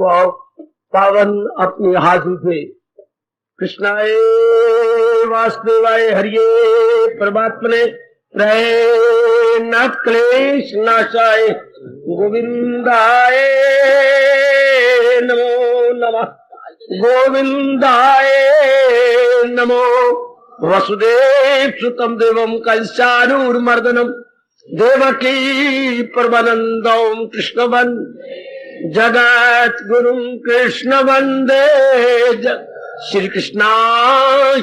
पावन अपनी हाथों से कृष्णाय वासुदेवाय हरिये परमात्मने नाथ क्लेश नाशाय गोविंदाय नमो नमः गोविंदाय नमो वसुदेव सुतम देवम कंसानूरमर्दनम देवकी परमानंदम कृष्ण जगत गुरु कृष्ण वंदे श्री कृष्णा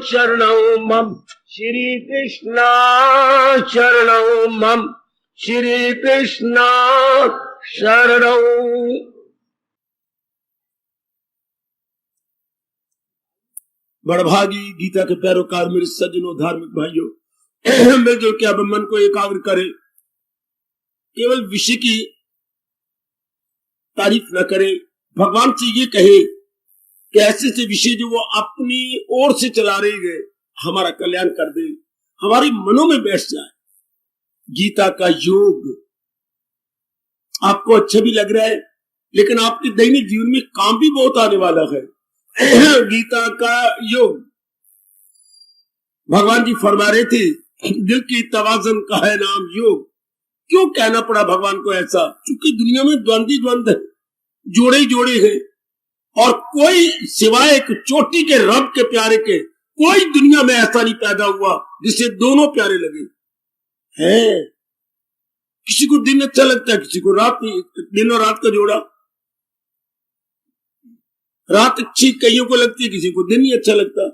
शरणं मम श्री कृष्णा शरणं मम श्री कृष्णा शरणं। बड़भागी गीता के पैरोकार मेरे सज्जनों धार्मिक भाइयों, मिलजुल के अब मन को एकाग्र करे, केवल विषय की तारीफ न करे, भगवान से ये कहे कि ऐसे से विषय जो वो अपनी ओर से चला रहे गए हमारा कल्याण कर दे, हमारी मनों में बैठ जाए। गीता का योग आपको अच्छा भी लग रहा है, लेकिन आपके दैनिक जीवन में काम भी बहुत आने वाला है। गीता का योग भगवान जी फरमा रहे थे, दिल की तवाज़ुन का है नाम योग। क्यों कहना पड़ा भगवान को ऐसा? क्योंकि दुनिया में द्वंद्वी द्वंद्व है, जोड़े जोड़े हैं, और कोई सिवाय एक चोटी के रब के प्यारे के कोई दुनिया में ऐसा नहीं पैदा हुआ जिसे दोनों प्यारे लगे हैं। किसी को दिन अच्छा लगता है, किसी को रात, दिन और रात का जोड़ा। रात अच्छी कईयों को लगती है, किसी को दिन नहीं अच्छा लगता।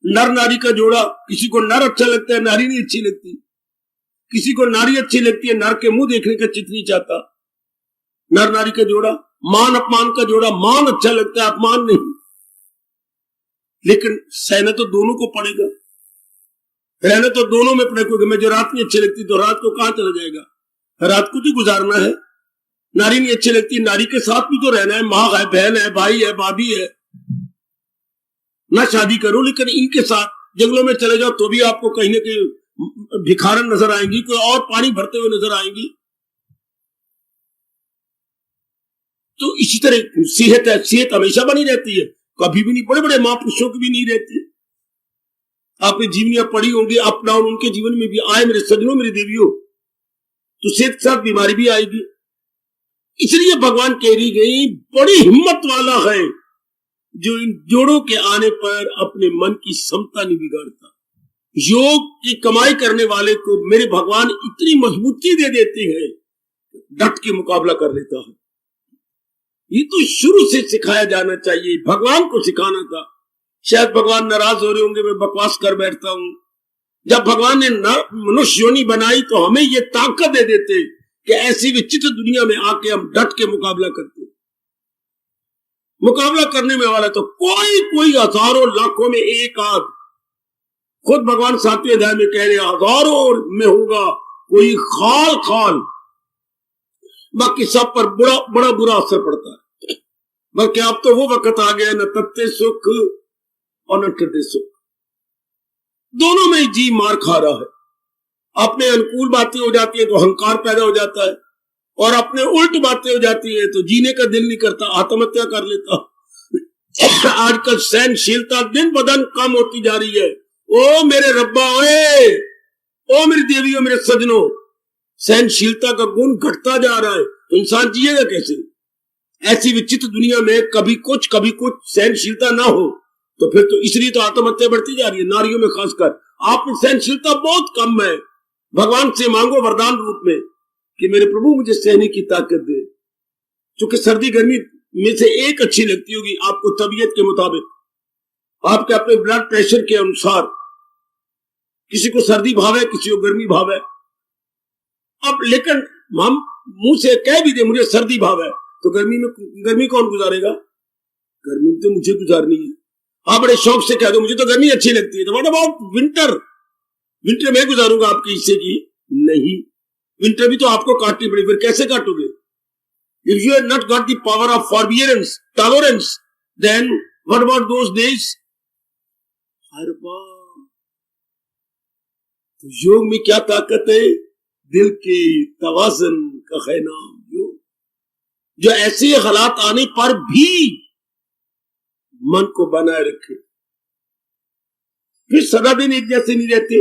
नर नारी का जोड़ा, किसी को नर अच्छा लगता है, नारी नहीं अच्छी लगती। किसी को नारी अच्छी लगती है, नर के मुंह देखने का चित्त नहीं चाहता। नर नारी का जोड़ा, मान अपमान का जोड़ा, मान अच्छा लगता है, अपमान नहीं। लेकिन सहना तो दोनों को पड़ेगा, रहना तो दोनों में पड़ेगा। मैं जो रात नहीं अच्छी लगती तो रात को कहां चला जाएगा? रात को तो गुजारना है। नारी नहीं अच्छी लगती, नारी के साथ भी तो रहना है। माँ है, बहन है, भाई है, भाभी है। ना शादी करो, लेकिन इनके साथ जंगलों में चले जाओ तो भी आपको कहीं ना कहीं भिखारन नजर आएंगी, कोई और पानी भरते हुए नजर आएंगी। तो इसी तरह सेहत है, सेहत हमेशा बनी रहती है, कभी भी नहीं। बड़े बड़े महापुरुषों की भी नहीं रहती। आपने जीवनियां पढ़ी होंगी, अप डाउन उनके जीवन में भी आए मेरे सज्जनों, मेरी देवियों। तो सेहत के साथ बीमारी भी आएगी। इसलिए भगवान कह रही गई, बड़ी हिम्मत वाला है जो इन जोड़ों के आने पर अपने मन की समता नहीं बिगाड़ता। योग की कमाई करने वाले को मेरे भगवान इतनी मजबूती दे देते हैं, डट के मुकाबला कर लेता है। ये तो शुरू से सिखाया जाना चाहिए, भगवान को सिखाना था। शायद भगवान नाराज हो रहे होंगे, मैं बकवास कर बैठता हूं। जब भगवान ने मनुष्य योनि बनाई तो हमें ये ताकत दे देते कि ऐसी विचित्र दुनिया में आके हम डट के मुकाबला करते। मुकाबला करने में वाला तो कोई हजारों लाखों में एक आध। खुद भगवान 7वें अध्याय में कह रहे हजारों में होगा कोई खाल खाल, बाकी सब पर बड़ा बुरा असर पड़ता है। बल्कि अब तो वो वक्त आ गया, न तत्ते सुख और न टते सुख, दोनों में जी मार खा रहा है। अपने अनुकूल बातें हो जाती है तो अहंकार पैदा हो जाता है, और अपने उल्ट बातें हो जाती है तो जीने का दिल नहीं करता, आत्महत्या कर लेता। आजकल सहनशीलता दिन ब दिन कम होती जा रही है। ओ मेरे रब्बा, ओ मेरी देवियों, मेरे सजनों, सहनशीलता का गुण घटता जा रहा है। तो इंसान जिएगा कैसे? ऐसी विचित्र दुनिया में कभी कुछ सहनशीलता ना हो तो फिर तो इसलिए तो आत्महत्या बढ़ती जा रही है, नारियों में खासकर। आप में सहनशीलता बहुत कम है। भगवान से मांगो वरदान रूप में कि मेरे प्रभु मुझे सहने की ताकत दे। क्योंकि सर्दी गर्मी में से एक अच्छी लगती होगी आपको, तबीयत के मुताबिक, आपके अपने ब्लड प्रेशर के अनुसार। किसी को सर्दी भाव है, किसी को गर्मी भाव है। अब लेकिन हम मुंह से कह भी दे मुझे सर्दी भाव है, तो गर्मी कौन गुजारेगा? गर्मी तो मुझे गुजारनी है। आप बड़े शौक से कह दो मुझे तो गर्मी अच्छी लगती है, तो व्हाट अबाउट विंटर? विंटर मैं गुजारूंगा आपके हिस्से की? नहीं, विंटर भी तो आपको काटनी पड़ेगी। फिर कैसे काटोगे? If you have not got the power of forbearance, tolerance, then what about those days? हर बार योग में क्या ताकत है? दिल के तवाज़ुन का है नाम योग। जो ऐसे हालात आने पर भी मन को बनाए रखे। फिर सदा दिन एक जैसे नहीं रहते।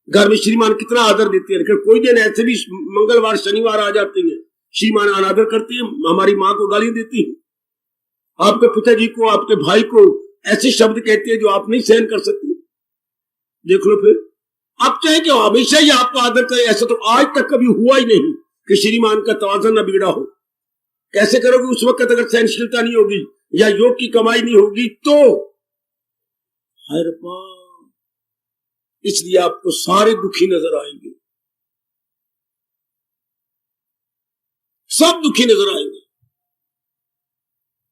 घर में श्रीमान कितना आदर देते हैं, लेकिन कोई दिन ऐसे भी मंगलवार शनिवार आ जाते हैं, श्रीमान अनादर करते हैं, हमारी माँ को गाली देती है, आपके पिताजी को, आपके भाई को ऐसे शब्द कहते हैं जो आप नहीं सहन कर सकते। देख लो फिर आप चाहे कि हमेशा ही आपको आदर करें, ऐसा तो आज तक कभी हुआ ही नहीं कि श्रीमान का तवाज़ुन न बिगड़ा हो। कैसे करोगे उस वक्त अगर सहनशीलता नहीं होगी या योग की कमाई नहीं होगी तो। हर बार इसलिए आपको सारे दुखी नजर आएंगे, सब दुखी नजर आएंगे।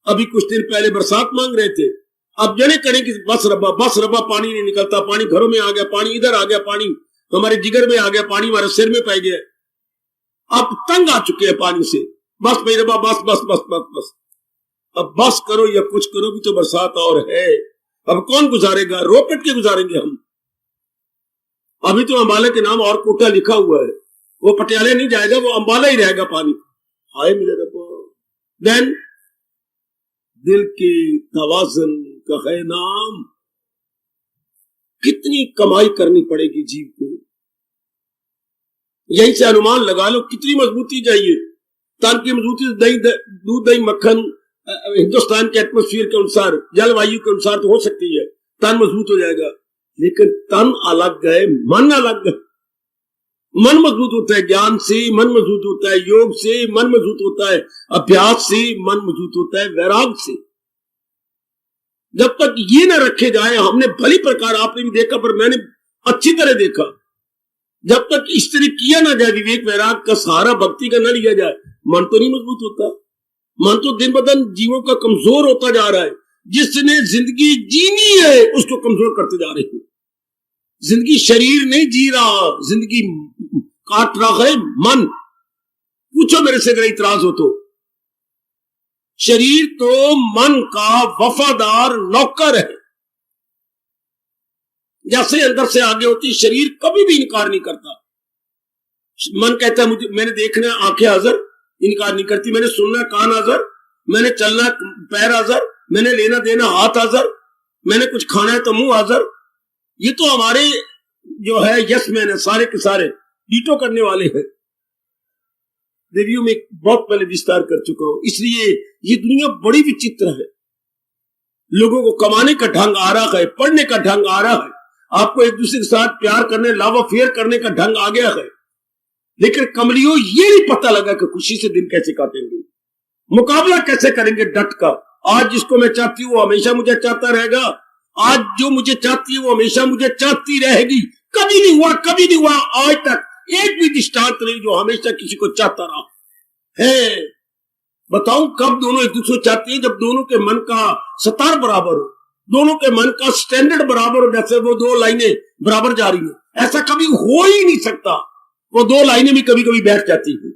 अभी कुछ दिन पहले बरसात मांग रहे थे, अब जने करें कि बस रब्बा पानी नहीं निकलता, पानी घरों में आ गया, पानी इधर आ गया, पानी हमारे जिगर में आ गया, पानी हमारे सिर में पै गया। अब तंग आ चुके हैं पानी से, बस भाई रब्बा बस बस बस बस बस। अब बस करो या कुछ करो, भी तो बरसात और है। अब कौन गुजारेगा? रो पिट के गुजारेंगे हम। अभी तो अंबाला के नाम और कोटा लिखा हुआ है, वो पटियाले नहीं जाएगा, वो अंबाला ही रहेगा पानी। हाय मेरे रब्बा। देन दिल के तवाज़ुन का है नाम। कितनी कमाई करनी पड़ेगी जीव को, यहीं से अनुमान लगा लो कितनी मजबूती चाहिए। तन की मजबूती दूध दही मक्खन हिंदुस्तान के एटमोस्फियर के अनुसार, जलवायु के अनुसार तो हो सकती है, तन मजबूत हो जाएगा, लेकिन तन अलग है, मन अलग है। मन मजबूत होता है ज्ञान से, मन मजबूत होता है योग से, मन मजबूत होता है अभ्यास से, मन मजबूत होता है वैराग से। जब तक ये न रखे जाए, हमने भली प्रकार, आपने भी देखा पर मैंने अच्छी तरह देखा, जब तक इस तरह किया ना जाए, विवेक वैराग का सहारा भक्ति का न लिया जाए, मन तो नहीं मजबूत होता। मन तो दिन ब दिन जीवों का कमजोर होता जा रहा है। जिसने जिंदगी जीनी है उसको कमजोर करते जा रहे हैं। जिंदगी शरीर नहीं जी रहा, जिंदगी काट रहा है मन। पूछो मेरे से अगर इतराज हो तो। शरीर तो मन का वफादार नौकर है, जैसे अंदर से आगे होती, शरीर कभी भी इनकार नहीं करता। मन कहता है मुझे, मैंने देखना आंखें हाजिर, इनकार नहीं करती, मैंने सुनना कान हाजिर, मैंने चलना पैर हाजिर, मैंने लेना देना हाथ हाजिर, मैंने कुछ खाना है तो मुंह हाजिर। ये तो हमारे जो है यस मैन है, सारे के सारे डीटो करने वाले हैं। रिव्यू में बहुत पहले विस्तार कर चुका हूं। इसलिए ये दुनिया बड़ी विचित्र है। लोगों को कमाने का ढंग आ रहा है, पढ़ने का ढंग आ रहा है, आपको एक दूसरे के साथ प्यार करने, लव अफेयर करने का ढंग आ गया है, लेकिन कमलियों ये नहीं पता लगा कि खुशी से दिन कैसे काटेंगे, मुकाबला कैसे करेंगे डट का। आज जिसको मैं चाहती हूँ वो हमेशा मुझे चाहता रहेगा, आज जो मुझे चाहती है वो हमेशा मुझे चाहती रहेगी। कभी नहीं हुआ, कभी नहीं हुआ आज तक एक भी दृष्टांत नहीं जो हमेशा किसी को चाहता रहा है। बताऊं कब दोनों एक दूसरे को चाहती है? जब दोनों के मन का सतार बराबर हो, दोनों के मन का स्टैंडर्ड बराबर हो, जैसे वो दो लाइनें बराबर जा रही है। ऐसा कभी हो ही नहीं सकता। वो दो लाइनें भी कभी कभी बैठ जाती है,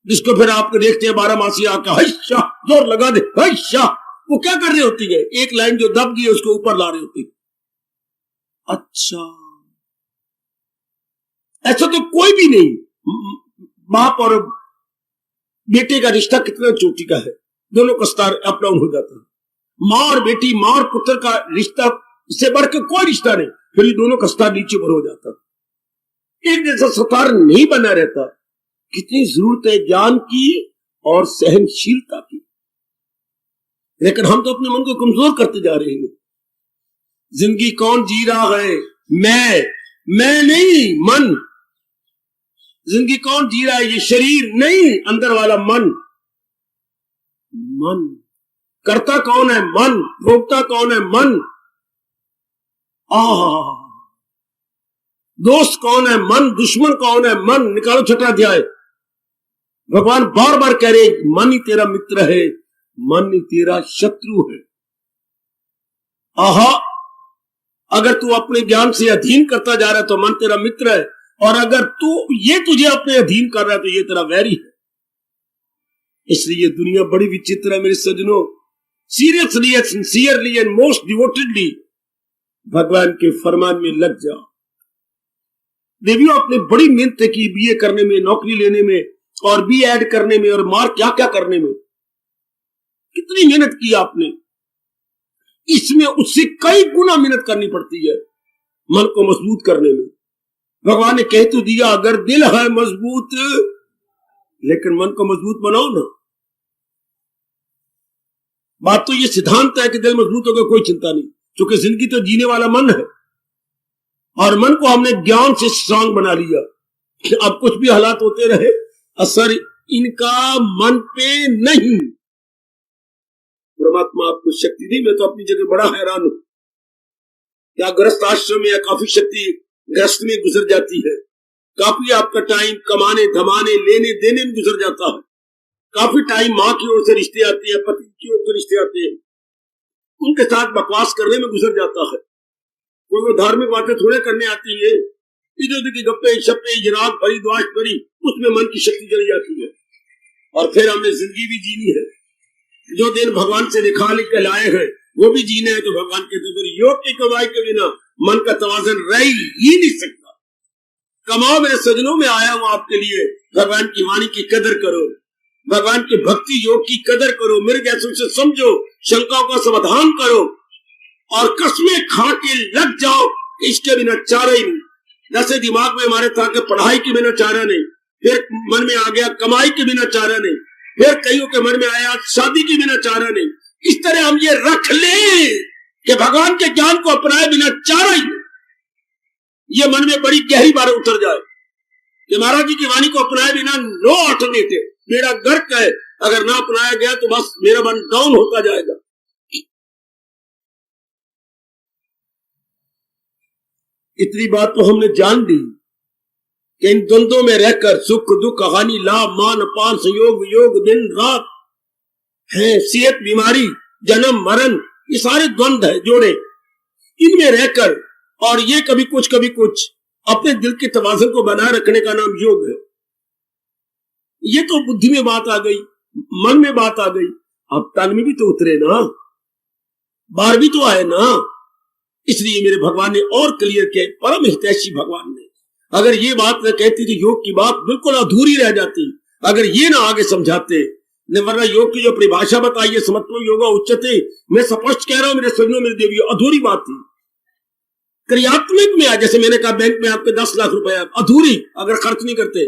जिसको फिर आपको देखते हैं 12 मासी आका हैशा जोर लगा दे हैशा। वो क्या कर रही होती है? एक लाइन जो दब गई उसको ऊपर ला रही होती है। अच्छा, ऐसा तो कोई भी नहीं। बाप और बेटे का रिश्ता कितना चोटी का है, दोनों का स्टार अप डाउन हो जाता है। माँ और बेटी, माँ और पुत्र का रिश्ता, इससे बढ़कर कोई रिश्ता नहीं, फिर ये दोनों का स्टार नीचे ऊपर हो जाता। एक जैसा सतार नहीं बना रहता। कितनी जरूरत है ज्ञान की और सहनशीलता की, लेकिन हम तो अपने मन को कमजोर करते जा रहे हैं। जिंदगी कौन जी रहा है? मैं नहीं, मन। जिंदगी कौन जी रहा है? ये शरीर नहीं, अंदर वाला मन। मन करता कौन है? मन। भोगता कौन है? मन। दोस्त कौन है? मन। दुश्मन कौन है? मन। निकालो छठा अध्याय। भगवान बार बार कह रहे मन ही तेरा मित्र है, मन ही तेरा शत्रु है। अगर तू अपने ज्ञान से अधीन करता जा रहा है तो मन तेरा मित्र है, और अगर तू ये तुझे अपने अधीन कर रहा है तो ये तेरा वैरी है। इसलिए दुनिया बड़ी विचित्र है मेरे सज्जनों। Seriously and sincerely and most devotedly भगवान के फरमान में लग जाओ। देवियों, आपने बड़ी मेहनत की बीए करने में, नौकरी लेने में, और बी एड करने में, और मार क्या क्या करने में। जितनी मेहनत की आपने, इसमें उससे कई गुना मेहनत करनी पड़ती है मन को मजबूत करने में। भगवान ने कह तो दिया, अगर दिल है मजबूत, लेकिन मन को मजबूत बनाओ ना। बात तो ये सिद्धांत है कि दिल मजबूत होगा कोई चिंता नहीं, क्योंकि जिंदगी तो जीने वाला मन है, और मन को हमने ज्ञान से स्ट्रांग बना लिया। अब कुछ भी हालात होते रहे, असर इनका मन पे नहीं। परमात्मा आपको शक्ति दी। मैं तो अपनी जगह बड़ा हैरान हूं, क्या गृहस्थ आश्रम में या काफी शक्ति गृहस्थ में गुजर जाती है। काफी आपका टाइम कमाने धमाने लेने देने में गुजर जाता है। काफी टाइम माँ की ओर से रिश्ते आते हैं, पति की ओर से रिश्ते आते हैं, उनके साथ बकवास करने में गुजर जाता है। कोई वो धार्मिक बातें थोड़े करने आती है, इधर उधर की गप्पे शप्पे जरात भरी द्वाश भरी, उसमें मन की शक्ति चली जाती है। और फिर हमने जिंदगी भी जीनी है, जो दिन भगवान से लिखा लिख के लाए हैं वो भी जीने हैं। तो भगवान के फिर योग की कमाई के बिना मन का तवाजन रह ही नहीं सकता। कमाओ मेरे सजनों, में आया हूं आपके लिए। भगवान की वाणी की कदर करो, भगवान के भक्ति योग की कदर करो, मेरे जैसों से समझो, शंकाओं का समाधान करो, और कसमें खा के लग जाओ कि इसके बिना चारा ही नहीं। जैसे दिमाग में हमारे था कि पढ़ाई के बिना चारा नहीं, फिर मन में आ गया कमाई के बिना चारा नहीं, फिर कईयों के मन में आया शादी के बिना चारा नहीं। इस तरह हम ये रख लें कि भगवान के ज्ञान को अपनाए बिना चारा ही, ये मन में बड़ी गहरी बार उतर जाए कि महाराज जी की वाणी को अपनाए बिना नो ऑल्टरनेटिव, मेरा गर्क है, अगर ना अपनाया गया तो बस मेरा मन डाउन होता जाएगा। इतनी बात तो हमने जान ली कि इन द्वंद्वों में रहकर सुख दुख हानि लाभ मान अपान संयोग वियोग दिन रात है, सेहत बीमारी जन्म मरण, ये सारे द्वंद्व है जोड़े, इनमें रहकर और ये कभी कुछ अपने दिल के तवाज़ुन को बनाए रखने का नाम योग है। ये तो बुद्धि में बात आ गई, मन में बात आ गई, अब तन में भी तो उतरे ना, बाहर भी तो आए ना। इसलिए मेरे भगवान ने और क्लियर किया, परम हितैषी भगवान ने। अगर ये बात न कहती तो योग की बात बिल्कुल अधूरी रह जाती, अगर ये ना आगे समझाते, वरना योग की जो परिभाषा बताई है समत्व योगा उच्चते, मैं स्पष्ट कह रहा हूं मेरे सजनों मेरे देवियों, अधूरी बात थी। क्रियात्मक में जैसे मैंने कहा बैंक में आपके 10 लाख रुपए अधूरी, अगर खर्च नहीं करते,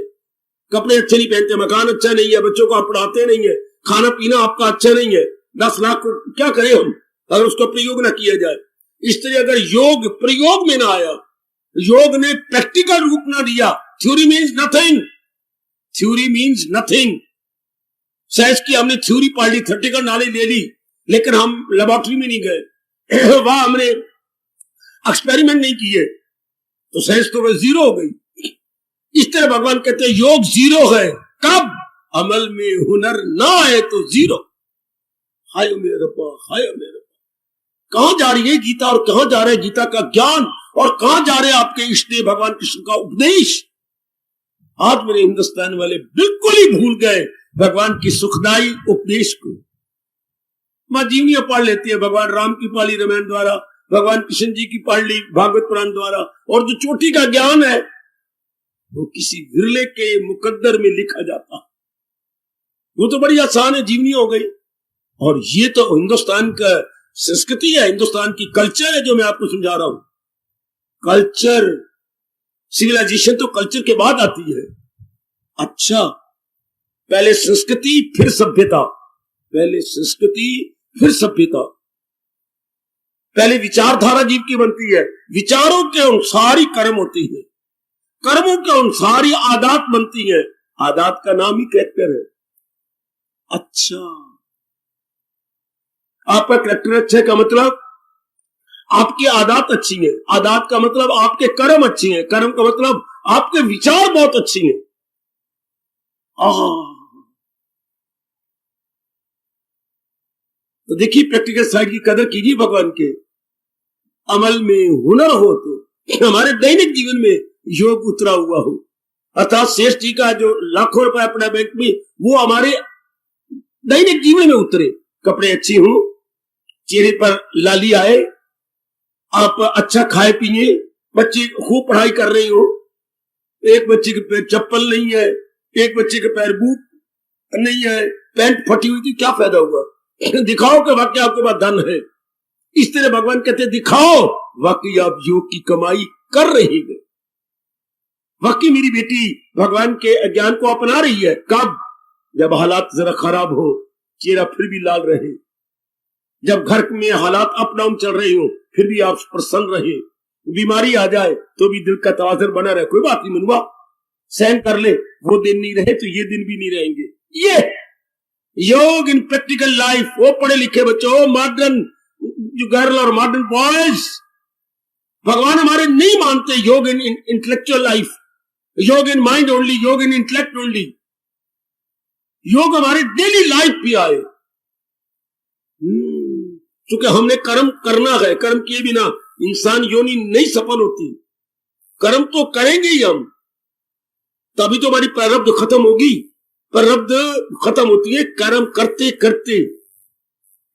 कपड़े अच्छे नहीं पहनते, मकान अच्छा नहीं है, बच्चों को आप पढ़ाते नहीं है, खाना पीना आपका अच्छा नहीं है, 10 लाख को क्या करें हम अगर उसका प्रयोग ना किया जाए। इस तरह अगर योग प्रयोग में ना आया, योग ने प्रैक्टिकल रूप ना दिया, theory means nothing, theory means nothing. Science की हमने थ्योरी पढ़ ली, थ्योरेटिकल नॉलेज ले ली, लेकिन हम लेबोरेटरी में नहीं गए, वहां हमने एक्सपेरिमेंट नहीं किए, तो साइंस तो वह जीरो हो गई। इस तरह भगवान कहते हैं योग जीरो है, कब अमल में हुनर ना आए तो जीरो। हाय मेरे रब्बा, हाय मेरे रब्बा, कहां जा रही है गीता और कहां जा रहा है गीता का ज्ञान, और कहां जा रहे हैं आपके इष्टदेव भगवान कृष्ण का उपदेश। आज मेरे हिंदुस्तान वाले बिल्कुल ही भूल गए भगवान की सुखदाई उपदेश को। मां जीवनियां पढ़ लेती है, भगवान राम की पाली रामायण द्वारा, भगवान कृष्ण जी की पढ़ ली भागवत पुराण द्वारा, और जो चोटी का ज्ञान है वो किसी विरले के मुकद्दर में लिखा जाता, वो तो बड़ी आसान है, जीवनी हो गई। और ये तो हिंदुस्तान का संस्कृति है, हिंदुस्तान की कल्चर है जो मैं आपको समझा रहा हूं। कल्चर, सिविलाइजेशन तो कल्चर के बाद आती है। अच्छा, पहले संस्कृति फिर सभ्यता, पहले संस्कृति फिर सभ्यता, पहले विचारधारा जीव की बनती है, विचारों के अनुसार ही कर्म होती है, कर्मों के अनुसार ही आदत बनती है, आदत का नाम ही कैरेक्टर है। अच्छा, आपका कैरेक्टर अच्छा है का मतलब आपकी आदत अच्छी है, आदत का मतलब आपके कर्म अच्छी हैं, कर्म का मतलब आपके विचार बहुत अच्छी हैं। तो देखिए प्रैक्टिकल साइड की कदर कीजिए भगवान के। अमल में हुनर हो तो हमारे दैनिक जीवन में योग उतरा हुआ हो, अर्थात शेष जी का जो लाखों रुपए अपना बैंक में, वो हमारे दैनिक जीवन में उतरे। कपड़े अच्छे हो, चेहरे पर लाली आए, आप अच्छा खाए पिए, बच्चे खूब पढ़ाई कर रही हो, एक बच्चे के पैर चप्पल नहीं है, एक बच्चे के पैर बूट नहीं है, पैंट फटी हुई थी, क्या फायदा हुआ? दिखाओ कि वाकई आपके पास धन है। इस तरह भगवान कहते दिखाओ वाकई आप योग की कमाई कर रही है, वाकई मेरी बेटी भगवान के ज्ञान को अपना रही है। कब? जब हालात जरा खराब हो, चेहरा फिर भी लाल रहे, जब घर में हालात अप डाउन चल रहे हो फिर भी आप प्रसन्न रहे, बीमारी आ जाए तो भी दिल का तवाज़ुन बना रहे, कोई बात नहीं मनुआ, सहन कर ले, वो दिन नहीं रहे तो ये दिन भी नहीं रहेंगे। ये योग इन प्रैक्टिकल लाइफ। वो पढ़े लिखे बच्चों, मॉडर्न जो गर्ल और मॉडर्न बॉयज, भगवान हमारे नहीं मानते योग इन इंटेलेक्चुअल लाइफ, योग इन माइंड ओनली, योग इन इंटेलेक्ट ओनली। योग हमारे डेली लाइफ भी आए, क्योंकि हमने कर्म करना है। कर्म किए बिना इंसान योनि नहीं सफल होती। कर्म तो करेंगे ही हम, तभी तो हमारी प्रारब्ध खत्म होगी। प्रारब्ध खत्म होती है कर्म करते करते,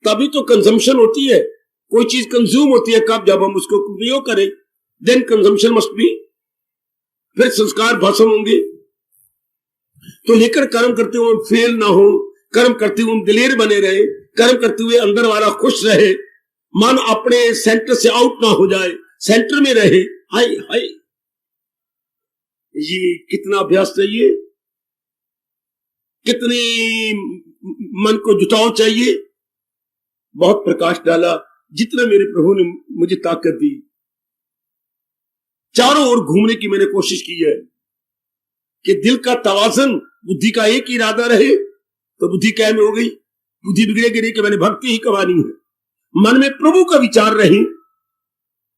तभी तो कंजम्पशन होती है। कोई चीज कंज्यूम होती है कब? जब हम उसको उपयोग करें, देन कंजम्पशन मस्ट बी, फिर संस्कार भस्म होंगे। तो लेकर कर्म करते हुए फेल ना हो, कर्म करते हुए दिलेर बने रहे, कर्म करते हुए अंदर वाला खुश रहे, मन अपने सेंटर से आउट ना हो जाए, सेंटर में रहे। हाय हाय, ये कितना अभ्यास चाहिए, कितनी मन को जुटाव चाहिए। बहुत प्रकाश डाला जितना मेरे प्रभु ने मुझे ताकत दी। चारों ओर घूमने की मैंने कोशिश की है कि दिल का तवाज़ुन, बुद्धि का एक ही इरादा रहे, तो बुद्धि कैम हो गई, बुद्धि बिगड़ेगी नहीं कि मैंने भक्ति ही कमानी है। मन में प्रभु का विचार रहे,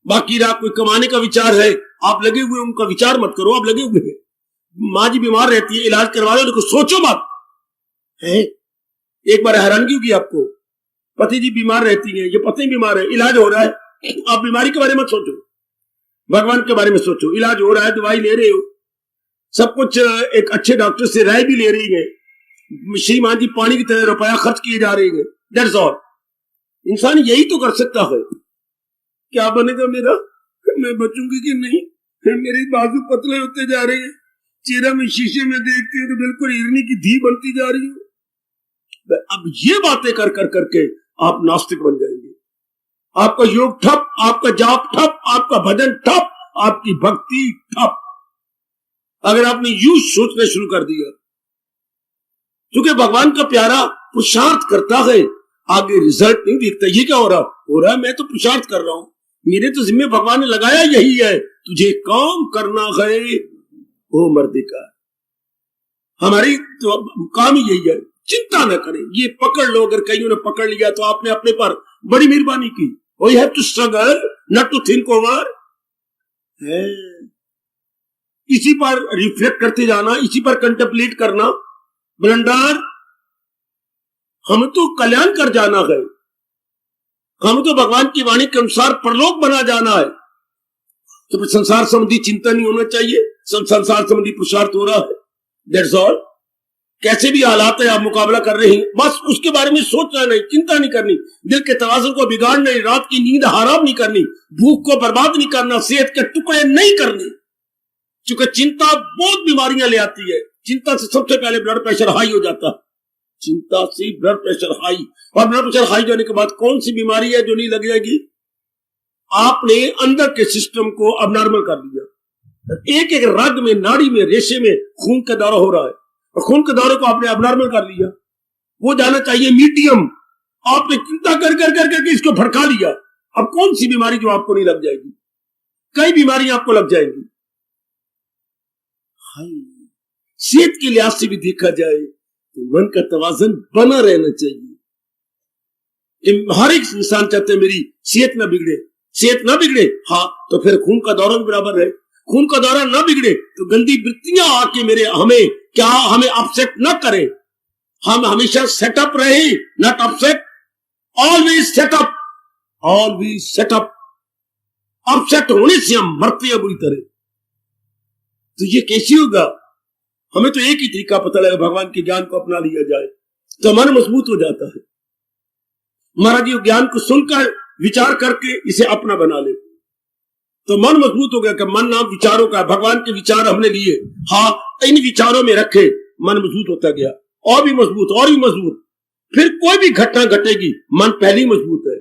बाकी रहा कोई कमाने का विचार है, आप लगे हुए उनका विचार मत करो, आप लगे हुए हैं। माँ जी बीमार रहती है, इलाज करवा लो, उनको सोचो मत है। एक बार हैरानगी होगी आपको, पति जी बीमार रहती है, ये पत्नी बीमार है, इलाज हो रहा है, आप बीमारी के बारे में सोचो, भगवान के बारे में सोचो। इलाज हो रहा है, दवाई ले रहे हो, सब कुछ एक अच्छे डॉक्टर से राय भी ले रही है, श्रीमान जी पानी की तरह रुपया खर्च किए जा रहे हैं, दैट्स ऑल। इंसान यही तो कर सकता है। क्या बनेगा मेरा, मैं बचूंगी कि नहीं? मेरे बाजू पतले होते जा रहे हैं, चेहरा में शीशे में देखते हैं तो बिल्कुल हिरनी की धी बनती जा रही है। अब ये बातें कर कर करके आप नास्तिक बन जाएंगे। आपका योग ठप, आपका जाप ठप, आपका भजन ठप, आपकी भक्ति ठप, अगर आपने यूं सोचना शुरू कर दिया। क्योंकि भगवान का प्यारा पुरुषार्थ करता है, आगे रिजल्ट नहीं दिखता। ये क्या हो रहा है, मैं तो पुरुषार्थ कर रहा हूं, मेरे तो जिम्मे भगवान ने लगाया यही है, तुझे काम करना है वो मर्दी का। हमारी तो काम ही यही है, चिंता न करें, ये पकड़ लो। अगर कईयों ने पकड़ लिया तो आपने अपने पर बड़ी मेहरबानी की। We have to struggle, not to think over. इसी पर रिफ्लेक्ट करते जाना, इसी पर कंटेम्पलेट करना। ब्लंडर, हमें तो कल्याण कर जाना है, हमें तो भगवान की वाणी के अनुसार परलोक बना जाना है। तो फिर संसार संबंधी चिंता नहीं होना चाहिए, संसार संबंधी पुरुषार्थ हो रहा है, दैट्स ऑल। कैसे भी हालात है आप मुकाबला कर रहे हैं, बस उसके बारे में सोचना नहीं, चिंता नहीं करनी, दिल के तवाज़ुन को बिगाड़ना नहीं, रात की नींद हराम नहीं करनी, भूख को बर्बाद नहीं करना, सेहत के टुकड़े नहीं करने। क्योंकि चिंता बहुत बीमारियां ले आती है। चिंता से सबसे पहले ब्लड प्रेशर हाई हो जाता है, चिंता से ब्लड प्रेशर हाई, और ब्लड प्रेशर हाई जाने के बाद कौन सी बीमारी है जो नहीं लग जाएगी? आपने अंदर के सिस्टम को अबनॉर्मल कर दिया। एक एक रग में, नाड़ी में, रेशे में खून का दौरा हो रहा है, और खून के दौरे को आपने अबनॉर्मल कर लिया। वो जाना चाहिए मीडियम, आपने चिंता कर कर कर करके इसको भड़का लिया। अब कौन सी बीमारी जो आपको नहीं लग जाएगी? कई बीमारियां आपको लग जाएंगी। सेहत के लिहाज से भी देखा जाए तो मन का तवाज़ुन बना रहना चाहिए। हर एक इंसान चाहते हैं मेरी सेहत ना बिगड़े, सेहत ना बिगड़े, हाँ तो फिर खून का दौरा भी बराबर रहे। खून का दौरा ना बिगड़े तो गंदी वृत्तियां आके हमें अपसेट ना करे। हम हमेशा सेटअप रहे, not upset, always setup, always setup. Upset होने से हम मरते हैं बुरी तरह। तो ये कैसे होगा? हमें तो एक ही तरीका पता लगा, भगवान के ज्ञान को अपना लिया जाए तो मन मजबूत हो जाता है। महाराज जी ज्ञान को सुनकर विचार करके इसे अपना बना ले तो मन मजबूत हो गया कि मन नाम विचारों का, भगवान के विचार हमने लिए, हाँ इन विचारों में रखे, मन मजबूत होता गया, और भी मजबूत, और भी मजबूत। फिर कोई भी घटना घटेगी, मन पहले ही मजबूत है,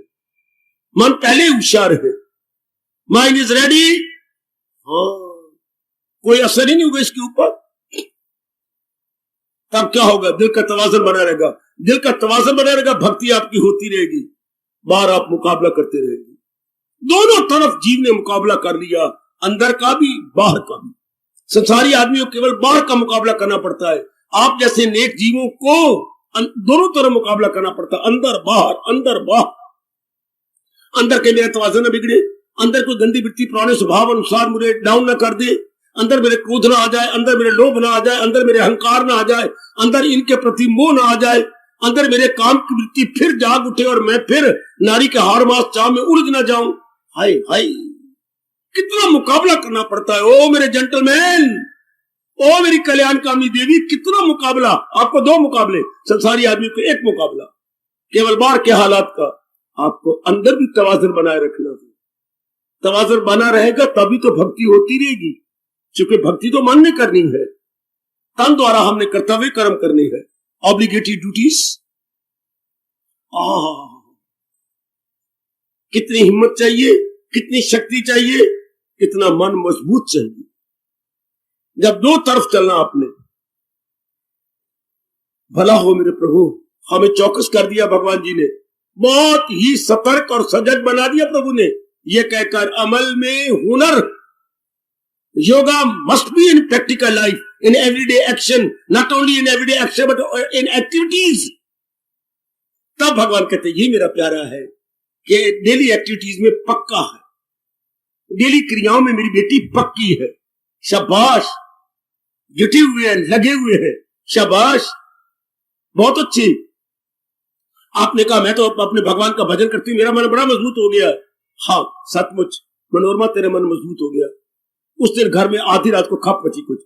मन पहले ही होशियार है, माइंड इज रेडी। हाँ, कोई असर ही नहीं होगा इसके ऊपर। तब क्या होगा? दिल का तवाज़ुन बना रहेगा। दिल का तवाज़ुन बना रहेगा, भक्ति आपकी होती रहेगी, बाहर आप मुकाबला करते रहेंगे। दोनों तरफ जीव ने मुकाबला कर लिया, अंदर का भी बाहर का भी। संसारी आदमियों को केवल बाहर का मुकाबला करना पड़ता है, आप जैसे नेक जीवों को दोनों तरफ मुकाबला करना पड़ता है, अंदर बाहर, अंदर बाहर। अंदर के मेरे तवाज़ुन न बिगड़े, अंदर कोई गंदी वृत्ति पुराने स्वभाव अनुसार मुझे डाउन न कर दे, अंदर मेरे क्रोध ना आ जाए, अंदर मेरे लोभ ना आ जाए, अंदर मेरे अहंकार ना आ जाए, अंदर इनके प्रति मोह ना आ जाए, अंदर मेरे काम की वृत्ति फिर जाग उठे और मैं फिर नारी के हार मास चाव में उलझ ना जाऊं। हाय हाय, कितना मुकाबला करना पड़ता है। ओ मेरे जेंटलमैन, ओ मेरी कल्याणकामी देवी, कितना मुकाबला। आपको दो मुकाबले, संसारी आदमी को एक मुकाबला केवल बाहर के हालात का। आपको अंदर भी तवाज़ुन बनाए रखना है। तवाज़ुन बना रहेगा तभी तो भक्ति होती रहेगी, क्योंकि भक्ति तो मन में करनी है, तन द्वारा हमने कर्तव्य कर्म करनी है, ऑब्लिगेटरी ड्यूटीज। कितनी हिम्मत चाहिए, कितनी शक्ति चाहिए, कितना मन मजबूत चाहिए। जब दो तरफ चलना आपने, भला हो मेरे प्रभु, हमें चौकस कर दिया भगवान जी ने, बहुत ही सतर्क और सजग बना दिया प्रभु ने, ये कहकर अमल में हुनर। Yoga must be in practical life, in everyday action, not only in everyday action but in activities. तब भगवान कहते ये मेरा प्यारा है कि डेली एक्टिविटीज में पक्का है, डेली क्रियाओं में मेरी बेटी पक्की है। शाबाश, जुटे हुए हैं, लगे हुए हैं, शाबाश, बहुत अच्छी। आपने कहा मैं तो अपने भगवान का भजन करती हूँ, मेरा मन बड़ा मजबूत हो गया। हाँ सचमुच मनोरमा, तेरे मन मजबूत हो गया। उस दिन घर में आधी रात को खप मची, कुछ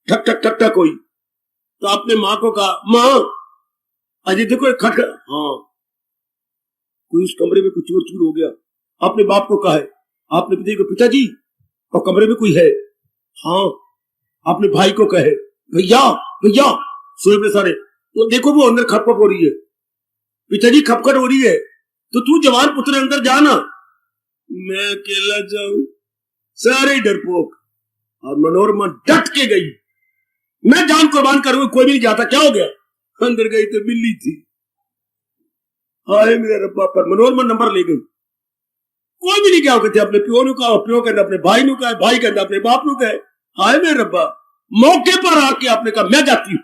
ठक ठक ठक ठक हुई, तो आपने माँ को कहा, माँ अजय देखो खट, हाँ कोई उस कमरे में कुछ चोर चूर हो गया। आपने बाप को कहा है, आपने पिता को, पिताजी और कमरे में कोई है। हाँ, आपने भाई को कहे, भैया भैया सोए में सारे, तो देखो वो अंदर खपखप हो रही है, पिताजी खपखट हो रही है, तो तू जवान पुत्र अंदर जाना। मैं अकेला जाऊं, सारे डरपोक। और मनोरमा डट के गई, मैं जान कुर्बान करूंगा, कोई भी नहीं जाता। क्या हो गया? अंदर गई तो बिल्ली थी। हाय मेरे रब्बा, पर मनोरमा नंबर ले गई। कोई भी नहीं क्या कहते, अपने प्यो ने कहा, प्यो कहना अपने भाई ने कहा, भाई कहना अपने बाप ने कहा। हाय मेरे रब्बा, मौके पर आके आपने कहा मैं जाती हूं,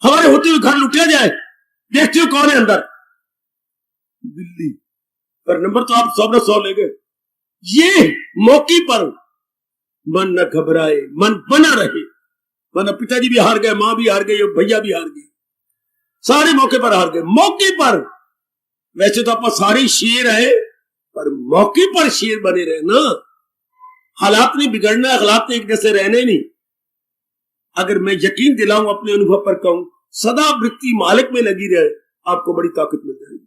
हमारे होते हुए घर लुटिया जाए, देखती हो कौन है अंदर। बिल्ली, पर नंबर तो आप 100 ले गए। ये मौके पर मन न घबराए, मन बना रहे, वरना पिताजी भी हार गए, मां भी हार गई, भैया भी हार गए, सारे मौके पर हार गए। मौके पर, वैसे तो आप सारे शेर है, पर मौके पर शेर बने रहे ना। हालात नहीं बिगड़ना, हालात नहीं एक जैसे रहने नहीं। अगर मैं यकीन दिलाऊं, अपने अनुभव पर कहूं, सदा वृत्ति मालिक में लगी रहे, आपको बड़ी ताकत मिल जाएगी।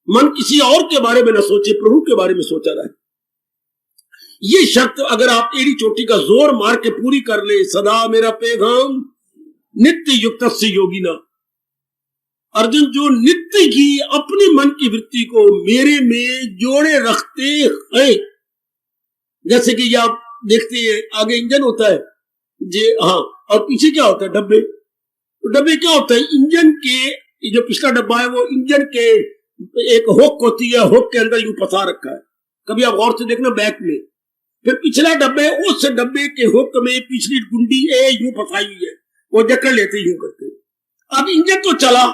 मन किसी और के बारे में न सोचे, प्रभु के बारे में सोचा रहे। ये शर्त अगर आप एड़ी चोटी का जोर मार के पूरी कर ले, सदा मेरा पैगाम नित्य युक्त से योगी ना। अर्जुन जो नित्य की अपने मन की वृत्ति को मेरे में जोड़े रखते हैं, जैसे कि ये आप देखते हैं आगे इंजन होता है जी, हाँ, और पीछे क्या होता है? डब्बे। तो डब्बे क्या होता है? इंजन के जो पिछला डब्बा है वो इंजन के एक हुक होती है, हुक के अंदर यूं फंसा रखा है, कभी आप गौर से देखना बैक में। फिर पिछला डब्बे, उस डब्बे के हुक में पिछली गुंडी यूं फंसाई हुई है, वो जकड़ लेते यूं करते। अब इंजन तो चला,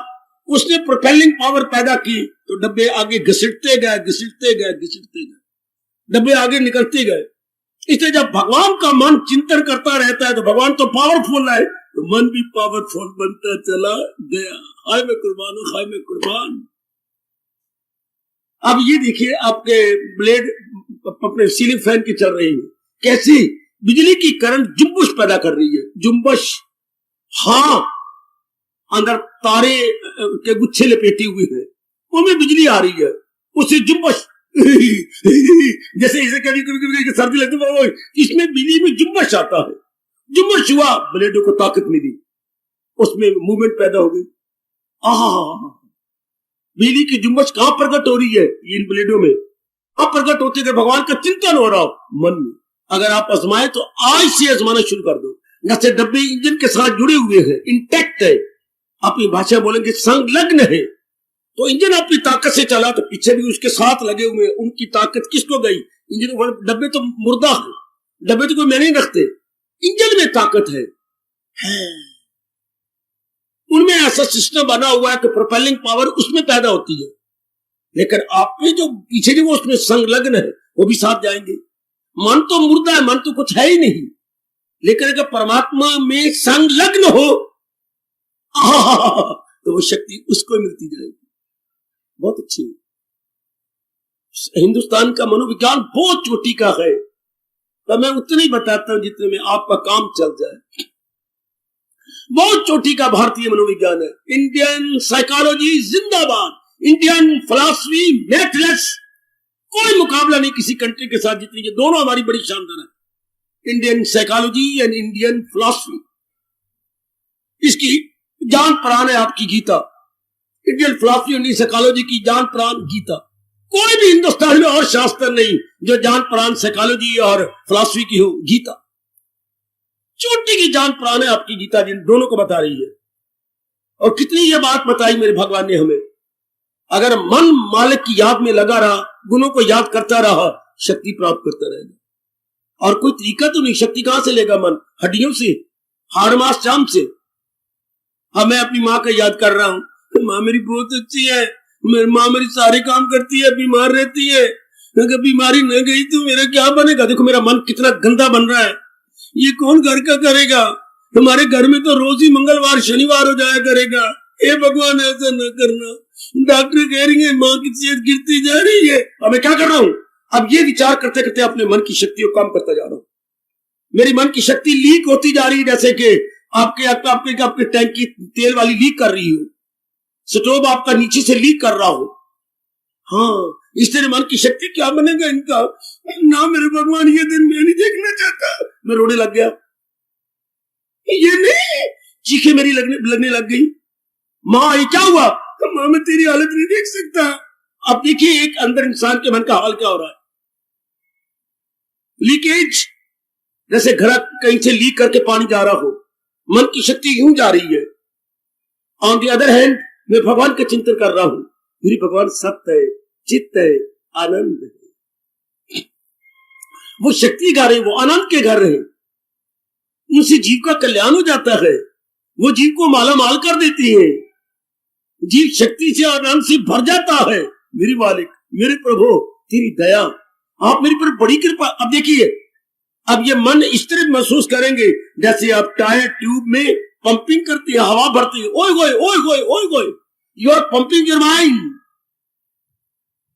उसने प्रोपेलिंग पावर पैदा की, तो डब्बे आगे घसीटते गए, घसीटते गए, घसीटते गए, डब्बे आगे निकलते गए। इसलिए जब भगवान का मन चिंतन करता रहता है तो भगवान तो पावरफुल है, तो मन भी पावरफुल बनता चला गया। हाय मैं कुर्बान हूं, हाय मैं कुर्बान। अब ये देखिए आपके ब्लेड अपने सीलिंग फैन की चल रही है, कैसी बिजली की करंट जुम्बश पैदा कर रही है, जुम्बश। हाँ, अंदर तारे के गुच्छे लपेटे हुए हैं, उनमें बिजली आ रही है, उससे जुम्बश जैसे इसे कभी कभी सर्दी लगती है, इसमें बिजली में जुम्बश आता है। जुम्बश हुआ, ब्लेडों को ताकत मिली, उसमें मूवमेंट पैदा हो गई। बिजली की जुम्बश कहां प्रकट हो रही है? इन प्लेटों में अब प्रकट होते थे भगवान का चिंतन हो रहा हो मन में। अगर आप आजमाए तो आज से आजमाना शुरू कर दो। जैसे डब्बे इंजन के साथ जुड़े हुए हैं, इंटैक्ट है, अपनी भाषा बोलेंगे संलग्न है, तो इंजन अपनी ताकत से चला तो पीछे भी उसके साथ लगे हुए हैं, उनकी ताकत किसको गई? इंजन। डब्बे तो मुर्दा है, डब्बे तो कोई मैंने नहीं रखते, इंजन में ताकत है। उनमें ऐसा सिस्टम बना हुआ है कि प्रोपेलिंग पावर उसमें पैदा होती है, लेकिन आप में जो पीछे जो वो उसमें संलग्न है वो भी साथ जाएंगे। मन तो मुर्दा है, मन तो कुछ है ही नहीं, लेकिन अगर परमात्मा में संलग्न हो तो वो शक्ति उसको मिलती जाएगी। बहुत अच्छी। हिंदुस्तान का मनोविज्ञान बहुत चोटी का है, तो मैं उतना ही बताता हूं जितने में आपका काम चल जाए। बहुत चोटी का भारतीय मनोविज्ञान है। इंडियन साइकोलॉजी जिंदाबाद, इंडियन फिलॉसफी मैथलेस, कोई मुकाबला नहीं किसी कंट्री के साथ जितनी, ये दोनों हमारी बड़ी शानदार है। Indian psychology and Indian philosophy, इसकी जान प्राण है आपकी Gita. Indian philosophy, Indian psychology की जान प्राण गीता। कोई भी हिंदुस्तान में और शास्त्र नहीं जो जान प्राण साइकोलॉजी और फिलॉसफी की हो, गीता चोटी की जान प्राण है आपकी गीता, जिन दोनों को बता रही है। और कितनी ये बात बताई मेरे भगवान ने हमें, अगर मन मालिक की याद में लगा रहा, गुणों को याद करता रहा, शक्ति प्राप्त करता रहेगा। और कोई तरीका तो नहीं, शक्ति कहां से लेगा मन? हड्डियों से, हाड़ मास चाम से। अब मैं अपनी माँ का याद कर रहा हूं, माँ मेरी बहुत अच्छी है, मेरी माँ मेरी सारे काम करती है, बीमार रहती है, अगर बीमारी न गई तो मेरा क्या बनेगा? देखो मेरा मन कितना गंदा बन रहा है, ये कौन घर का करेगा? हमारे घर में तो रोज ही मंगलवार शनिवार हो जाया करेगा। हे भगवान ऐसा न करना, डॉक्टर कह रही है माँ की सेहत गिरती जा रही है। अब मैं क्या कर रहा हूं? अब ये विचार करते करते अपने मन की शक्ति को कम करता जा रहा हूं। मेरी मन की शक्ति लीक होती जा रही है, जैसे कि आपके टैंक की तेल वाली लीक कर रही हो, स्टोव आपका नीचे से लीक कर रहा हो। हाँ, इस तरह मन की शक्ति क्या बनेगा इनका? ना मेरे भगवान, ये दिन मैं नहीं देखना चाहता। मैं रोने लग गया, ये नहीं, चीखें मेरी लगने लग गई। माँ ये क्या हुआ? तो माँ मैं तेरी हालत नहीं देख सकता। अब देखिए एक अंदर इंसान के मन का हाल क्या हो रहा है। लीकेज, जैसे घर कहीं से लीक करके पानी जा रहा हो, मन की शक्ति यूं जा रही है। ऑन दी अदर हैंड मैं भगवान का चिंतन कर रहा हूं, मेरी भगवान सत्य है, चित्त है, आनंद है। वो शक्ति गा रहे, वो आनंद के घर रहे, उनसे जीव का कल्याण हो जाता है, वो जीव को माला माल कर देती है, जीव शक्ति से आनंद से भर जाता है। मेरी मालिक, मेरे प्रभु, तेरी दया, आप मेरी पर बड़ी कृपा। अब देखिए, अब ये मन इस तरह महसूस करेंगे जैसे आप टायर ट्यूब में पंपिंग करती है, हवा भरती है। ओए गोए ओए गोए ओए गोए, you are pumping your mind.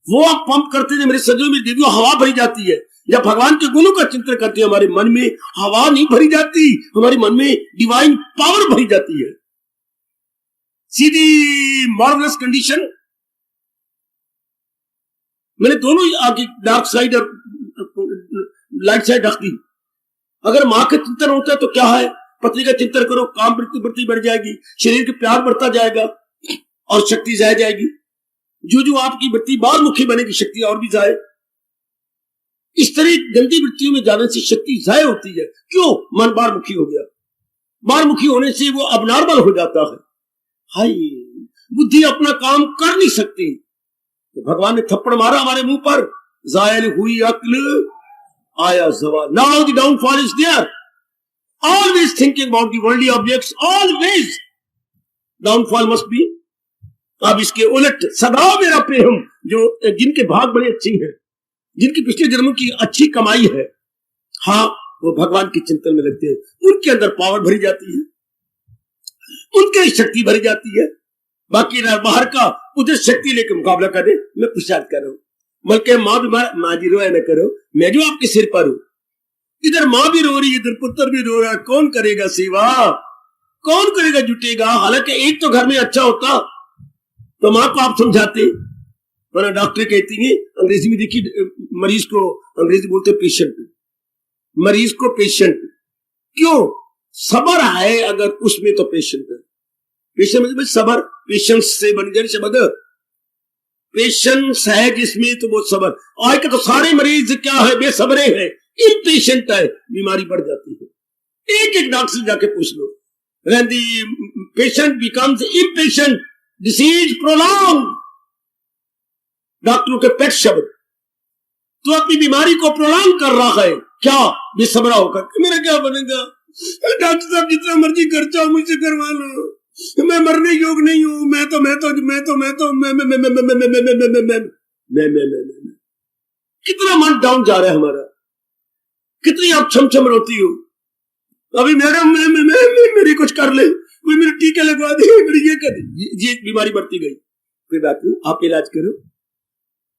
वो आप पंप करते थे मेरे सजों में, देवियों हवा भरी जाती है। जब भगवान के गुणों का चिंतन करते हैं, हमारे मन में हवा नहीं भरी जाती, हमारे मन में डिवाइन पावर भरी जाती है। सीधी मार्वलस कंडीशन। मैंने दोनों आगे डार्क साइड और लाइट साइड रख दी। अगर मां का चिंतन होता है तो क्या है, पत्नी का चिंतन करो, काम वृत्ति बढ़ जाएगी, शरीर के प्यार बढ़ता जाएगा और शक्ति जाए जाएगी। जो जो आपकी वृत्ति बाहर मुखी बनेगी, शक्ति और भी जाए। इस तरह गंदी वृत्तियों में जाने से शक्ति जाए होती है। क्यों? मन बाहर मुखी हो गया। बाहर मुखी होने से वो अबनॉर्मल हो जाता है। हाय, बुद्धि अपना काम कर नहीं सकती। तो भगवान ने थप्पड़ मारा हमारे मुंह पर, जायल हुई अक्ल, आया जवाल। Now the downfall is there. Always thinking about the worldly objects, always. Downfall must be. अब इसके उलट सदा मेरा प्रेम, जो जिनके भाग बड़े अच्छे हैं, जिनकी पिछले जन्मों की अच्छी कमाई है, हाँ वो भगवान के चिंतन में लगते हैं, उनके अंदर पावर भरी जाती है, उनके शक्ति भरी जाती है। बाकी बाहर का उधर शक्ति लेकर मुकाबला करे। मैं प्रसाद कर रहा हूं, बल्कि माँ बीमार, माँ जी रोया न करो, मैं जो आपके सिर पर हूं। इधर माँ भी रो रही है, इधर पुत्र भी रो रहा है, कौन करेगा सेवा, कौन करेगा, जुटेगा। हालांकि एक तो घर में अच्छा होता तो माँ को आप समझाते, वरना डॉक्टर कहती है, अंग्रेजी में देखिए, मरीज को अंग्रेजी बोलते पेशेंट, मरीज को पेशेंट। क्यों? सबर है अगर उसमें तो पेशेंट है। पेशेंट मतलब सबर, पेशेंस से बन गए शब्द। पेशेंस है जिसमें तो वो सबर। आज के तो सारे मरीज क्या है, बेसब्रे हैं, इम्पेशेंट है, बीमारी बढ़ जाती है। एक एक डॉक्टर से जाके पूछ लो, when the patient becomes impatient, disease prolonged, डॉक्टरों के पेट शब्द। तो अपनी बीमारी को प्रोलॉन्ग कर रहा है, क्या बेसब्रा होकर, मेरा क्या बनेगा, डॉक्टर साहब जितना मर्जी खर्चा हो मुझसे करवा लो, मैं मरने योग्य नहीं हूं, मैं कितना मन डाउन जा रहा है हमारा, कितनी आप छम रोती हो। अभी मेरी कुछ कर ले, कोई मेरे टीके लगवा दे, मेरी ये कर दे, ये बीमारी बढ़ती गई। कोई बात नहीं, आप इलाज करो,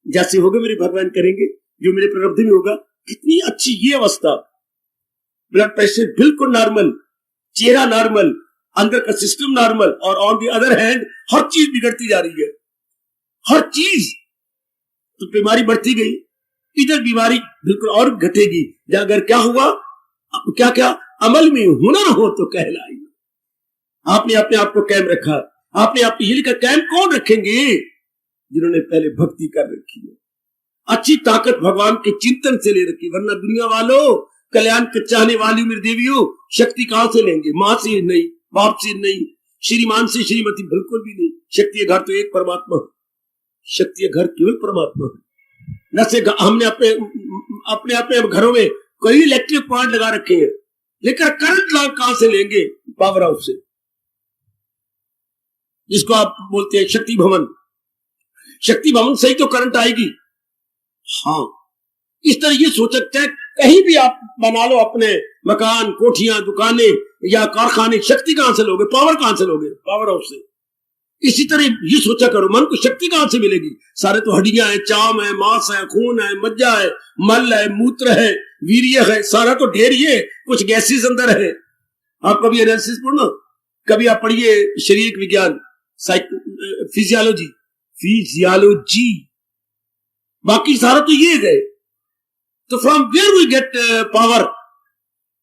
जैसे होगा मेरे भगवान करेंगे, जो मेरे प्रारब्ध में होगा। कितनी अच्छी ये अवस्था, ब्लड प्रेशर बिल्कुल नॉर्मल, चेहरा नॉर्मल, अंदर का सिस्टम नॉर्मल, और ऑन दी अदर हैंड हर चीज बिगड़ती जा रही है, हर चीज। तो बीमारी बढ़ती गई, इधर बीमारी बिल्कुल और घटेगी। अगर क्या हुआ, क्या क्या अमल में हुनर हो तो कहलाई। आपने अपने आप को कायम रखा, आपने अपनी हिल का कायम कौन रखेंगे, जिन्होंने पहले भक्ति कर रखी है, अच्छी ताकत भगवान के चिंतन से ले रखी। वरना दुनिया वालों, कल्याण के चाहने वाली मेरी देवियों, शक्ति कहां से लेंगे, मां से नहीं, बाप से नहीं, श्रीमान से श्रीमती बिल्कुल भी नहीं। शक्ति घर तो एक परमात्मा है, शक्ति घर केवल परमात्मा है। न से हमने अपने अपने घरों में कई इलेक्ट्रिक पॉइंट लगा रखे हैं, लेकिन करंट लाभ कहां से लेंगे, पावर हाउस से, जिसको आप बोलते हैं शक्ति भवन। शक्ति भवन से ही तो करंट आएगी। हाँ, इस तरह ये सोच सकते हैं, कहीं भी आप बना लो अपने मकान, कोठियां, दुकानें या कारखाने, शक्ति कहां से लोगे, पावर कहां से लोगे, पावर हाउस से। इसी तरह ये सोचा करो, मन को शक्ति कहां से मिलेगी, सारे तो हड्डियां है, चाम है, मांस है, खून है, मज्जा है, मल है, मूत्र है, वीर्य है, सारा तो ढेर ही है, कुछ गैसेस अंदर है। आप कभी एनालिसिस पढ़ना, कभी आप पढ़िए शरीर विज्ञान, फिजियोलॉजी, बाकी सारा तो ये है। तो from where we get power,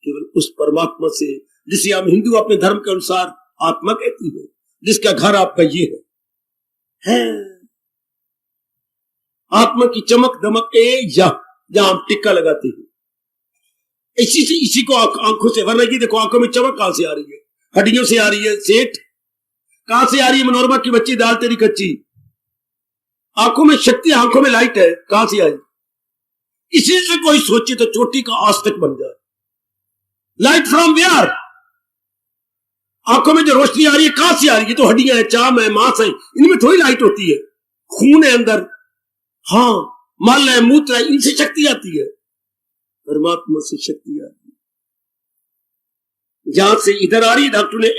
केवल उस परमात्मा से, जिसे हम हिंदू अपने धर्म के अनुसार आत्मा कहती है, जिसका घर आपका ये है। आत्मा की चमक दमक जहां हम टिक्का लगाते हैं, इसी को आंखों से, वरना की देखो आंखों में चमक कहां से आ रही है, हड्डियों से आ रही है, सेठ कहां से आ रही है, मनोरमा की बच्ची दाल तेरी कच्ची, आंखों में शक्ति, आंखों में लाइट है, कहां से आई। इसी से कोई सोचे तो चोटी का आस्तिक बन जाए। लाइट फ्रॉम वेयर, आंखों में जो रोशनी आ रही है कहां से आ रही है, तो हड्डियां है, चाम है, मांस है, इनमें थोड़ी लाइट होती है, खून है अंदर, हाँ, मल है, मूत्र है, इनसे शक्ति आती है। परमात्मा से शक्ति आती है। जहां से इधर आ रही है, डॉक्टर ने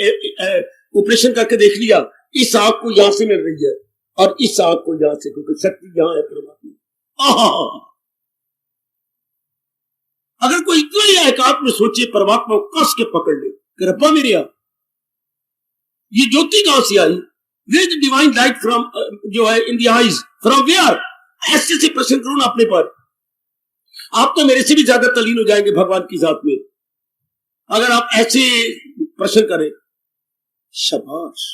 ऑपरेशन करके देख लिया, इस आंख को यहां से मिल रही है और इस आंख को यहां से, क्योंकि शक्ति यहां है परमात्मा। अगर कोई इतना ही एकांत में सोचे, परमात्मा को कस के पकड़ ले, रब्बा मेरे ये ज्योति कहां से आई, where the divine light from, जो है in the eyes, from where. ऐसे से प्रश्न करो ना अपने पर, आप तो मेरे से भी ज्यादा तल्लीन हो जाएंगे भगवान की जात में, अगर आप ऐसे प्रश्न करें। शाबाश,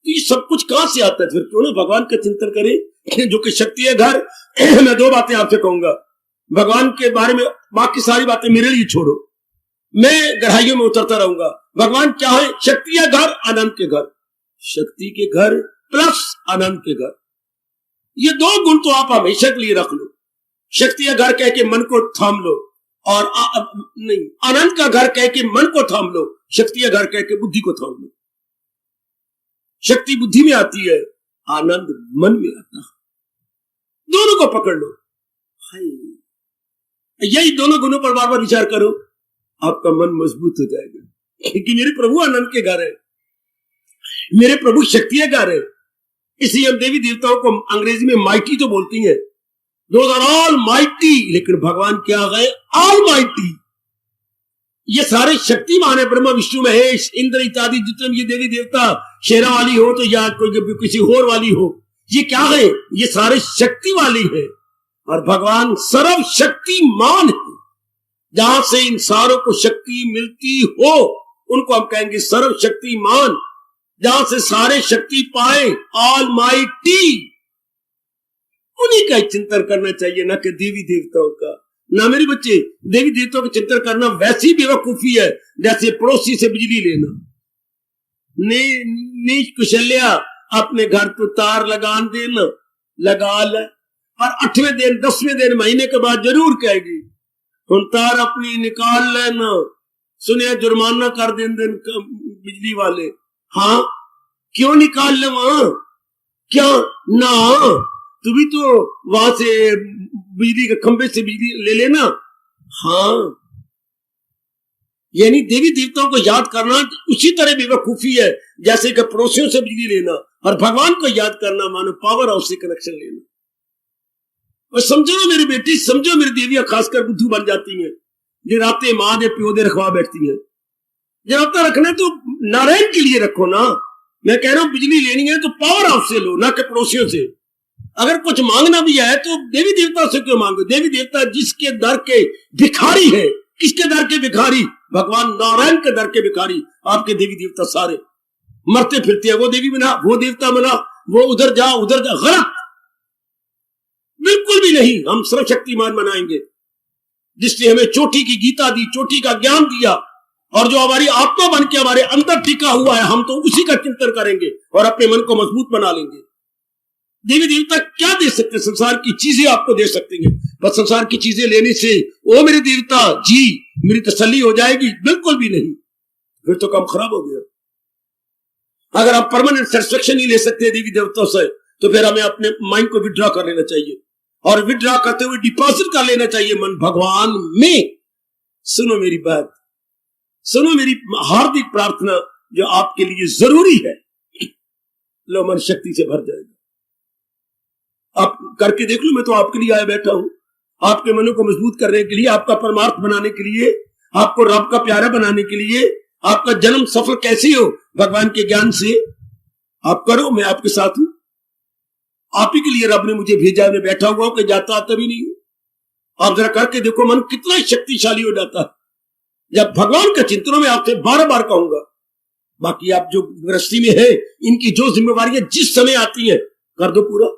ये सब कुछ कहां से आता है, फिर क्यों ना भगवान का चिंतन करें, जो कि शक्ति है घर। मैं दो बातें आपसे कहूंगा, भगवान के बारे में बाकी सारी बातें मेरे लिए छोड़ो, मैं गहराइयों में उतरता रहूंगा। भगवान क्या है, शक्ति है घर, आनंद के घर, शक्ति के घर प्लस आनंद के घर, ये दो गुण तो आप हमेशा के लिए रख लो। शक्ति का घर कह के मन को थाम लो, और नहीं, आनंद का घर कह के मन को थाम लो, शक्ति का घर कह के बुद्धि को थाम लो। शक्ति बुद्धि में आती है, आनंद मन में आता है, दोनों को पकड़ लो। यही दोनों गुणों पर बार बार विचार करो, आपका मन मजबूत हो जाएगा, क्योंकि मेरे प्रभु आनंद के घर है, मेरे प्रभु शक्ति का घर है। इसलिए हम देवी देवताओं को अंग्रेजी में माइटी तो बोलती हैं, दोज आर ऑल माइटी, लेकिन भगवान क्या है, ऑल माइटी। ये सारे शक्तिमान है, ब्रह्मा विष्णु महेश इंद्र इत्यादि जितने ये देवी देवता, शेरा वाली हो तो या कोई किसी और वाली हो, ये क्या है, ये सारे शक्ति वाली है। और भगवान सर्वशक्तिमान है, जहां से इन सारों को शक्ति मिलती हो उनको हम कहेंगे सर्वशक्तिमान। जहां से सारे शक्ति पाए, ऑलमाइटी, उन्हीं का चिंतन करना चाहिए, ना कि देवी देवताओं का। ना मेरे बच्चे, देवी देवताओं का चिंतन करना वैसी बेवकूफी है जैसे पड़ोसी से बिजली लेना। नीच कुशल्या अपने घर तो तार लगा देना, लगा ले, और 8वें दिन 10वें दिन महीने के बाद जरूर कहेगी हम तार अपनी निकाल लेना, सुनिया जुर्माना कर दें बिजली वाले। हाँ, क्यों निकाल ले वहां, क्या ना, तू भी तो वहां से बिजली के खंभे से बिजली ले लेना। हाँ, यानी देवी देवताओं को याद करना उसी तरह बेवकूफी है जैसे कि पड़ोसियों से बिजली लेना, और भगवान को याद करना मानो पावर हाउस से कनेक्शन लेना। और समझो मेरी बेटी, समझो मेरी देवियां खासकर बुद्धू बन जाती हैं, जो रातें माँ दे प्यो दे रखवा बैठती हैं। जब रात रखना तो नारायण के लिए रखो ना। मैं कह रहा हूं बिजली लेनी है तो पावर हाउस से लो, ना कि पड़ोसियों से। अगर कुछ मांगना भी है तो देवी देवता से क्यों मांगो? देवी देवता जिसके दर के भिखारी है। किसके दर के भिखारी? भगवान नारायण के दर के भिखारी। आपके देवी देवता सारे मरते फिरते हैं, वो देवी बना, वो देवता बना, वो उधर जा उधर जा, गलत, बिल्कुल भी नहीं। हम सर्वशक्तिमान बनाएंगे जिसने हमें चोटी की गीता दी, चोटी का ज्ञान दिया, और जो हमारी आत्मा बन के हमारे अंदर टिका हुआ है, हम तो उसी का चिंतन करेंगे और अपने मन को मजबूत बना लेंगे। देवी देवता क्या दे सकते? संसार की चीजें आपको दे सकती हैं, बस संसार की चीजें लेने से ओ मेरे देवता जी मेरी तसल्ली हो जाएगी? बिल्कुल भी नहीं, फिर तो काम खराब हो गया। अगर आप परमानेंट सेटिस्फेक्शन नहीं ले सकते देवी देवताओं से, तो फिर हमें अपने माइंड को विड्रॉ कर लेना चाहिए, और विड्रॉ करते हुए डिपॉजिट कर लेना चाहिए मन भगवान में। सुनो मेरी बात, सुनो मेरी हार्दिक प्रार्थना जो आपके लिए जरूरी है, लो मन शक्ति से भर जाएगा। आप करके देख लो, मैं तो आपके लिए आया बैठा हूं, आपके मनों को मजबूत करने के लिए, आपका परमार्थ बनाने के लिए, आपको रब का प्यारा बनाने के लिए। आपका जन्म सफल कैसे हो? भगवान के ज्ञान से। आप करो, मैं आपके साथ हूं। आप ही के लिए रब ने मुझे भेजा, मैं बैठा हुआ हूं, कि जाता आता भी नहीं हूं। आप जरा करके देखो, मन कितना शक्तिशाली हो जाता है जब भगवान के चिंतनों में आपसे बार बार कहूंगा। बाकी आप जो गृहस्थी में है, इनकी जो जिम्मेवारियां जिस समय आती हैं कर दो पूरा।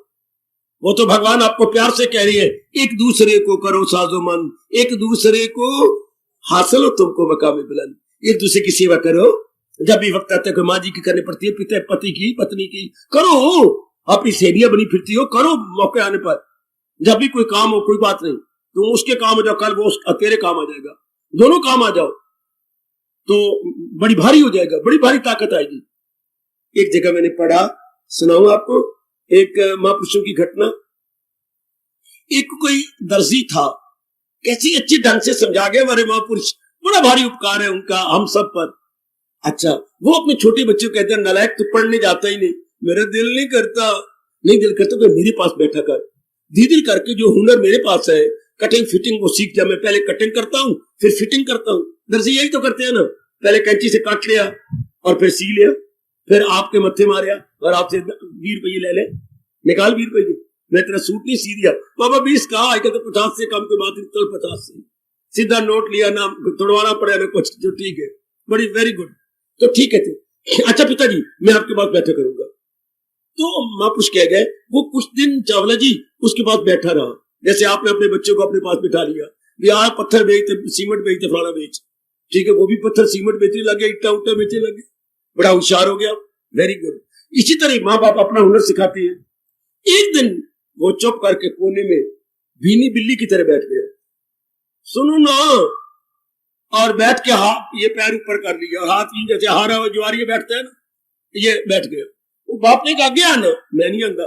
वो तो भगवान आपको प्यार से कह रही है, एक दूसरे को करो साजो मन, एक दूसरे को हासिल हो तुमको मकाम बुलंद, एक दूसरे की सेवा करो। जब भी वक्त आता है, माँ जी की करनी पड़ती है, पिता पति की, पत्नी की, करो। अपनी सहेलियां बनी फिरती हो, करो मौके आने पर। जब भी कोई काम हो, कोई बात नहीं, तुम उसके काम हो जाओ, कल वो तेरे काम आ जाएगा, दोनों काम आ जाओ तो बड़ी भारी हो जाएगा, बड़ी भारी ताकत आएगी। एक जगह मैंने पढ़ा, सुनाऊं आपको एक महापुरुषों की घटना। एक कोई दर्जी था, कैसी अच्छे ढंग से समझा गया हमारे महापुरुष, बड़ा भारी उपकार है उनका हम सब पर। अच्छा, वो अपने छोटे बच्चों को कहते हैं, नालायक तू पढ़ने जाता ही नहीं, मेरा दिल नहीं करता। नहीं दिल करता तो मेरे पास बैठा कर, धीरे करके जो हुनर मेरे पास है, कटिंग फिटिंग वो सीख जा। मैं पहले कटिंग करता हूँ, फिर फिटिंग करता हूँ। दर्जी यही तो करते हैं ना, पहले कैंची से काट लिया और फिर सी लिया, फिर आपके मत्थे मारिया और आपसे 20 रुपये ले ले, निकाल 20 रुपये। मैं तेरा सूट नहीं सी दिया, बाबा 20 कहा, तो 50 से कम की बात नहीं, तो 50 से सीधा नोट लिया, ना तोड़वाना पड़ा ना कुछ, जो ठीक है, बड़ी वेरी गुड, तो ठीक है थे। अच्छा पिताजी मैं आपके पास बैठा करूंगा। तो महापुरुष कह गए, वो कुछ दिन चावला जी उसके पास बैठा रहा, जैसे आपने अपने बच्चों को अपने पास बिठा लिया, यार पत्थर बेचते, सीमेंट बेचते, फलाना बेच, ठीक है, वो भी पत्थर सीमेंट बेचने लगे, इट्टा उट्टा बेचने लगे, बड़ा होशियार हो गया, वेरी गुड। इसी तरह माँ बाप अपना हुनर सिखाते हैं। एक दिन वो चुप करके कोने में भीनी बिल्ली की तरह बैठ गया, सुनो ना, और बैठ के हाथ ये पैर ऊपर कर लिया और हाथ ही जैसे हारा हुआ ज्वारी बैठता है ना, ये बैठ गया। वो बाप ने कहा गया ना, मैं नहीं आंदा,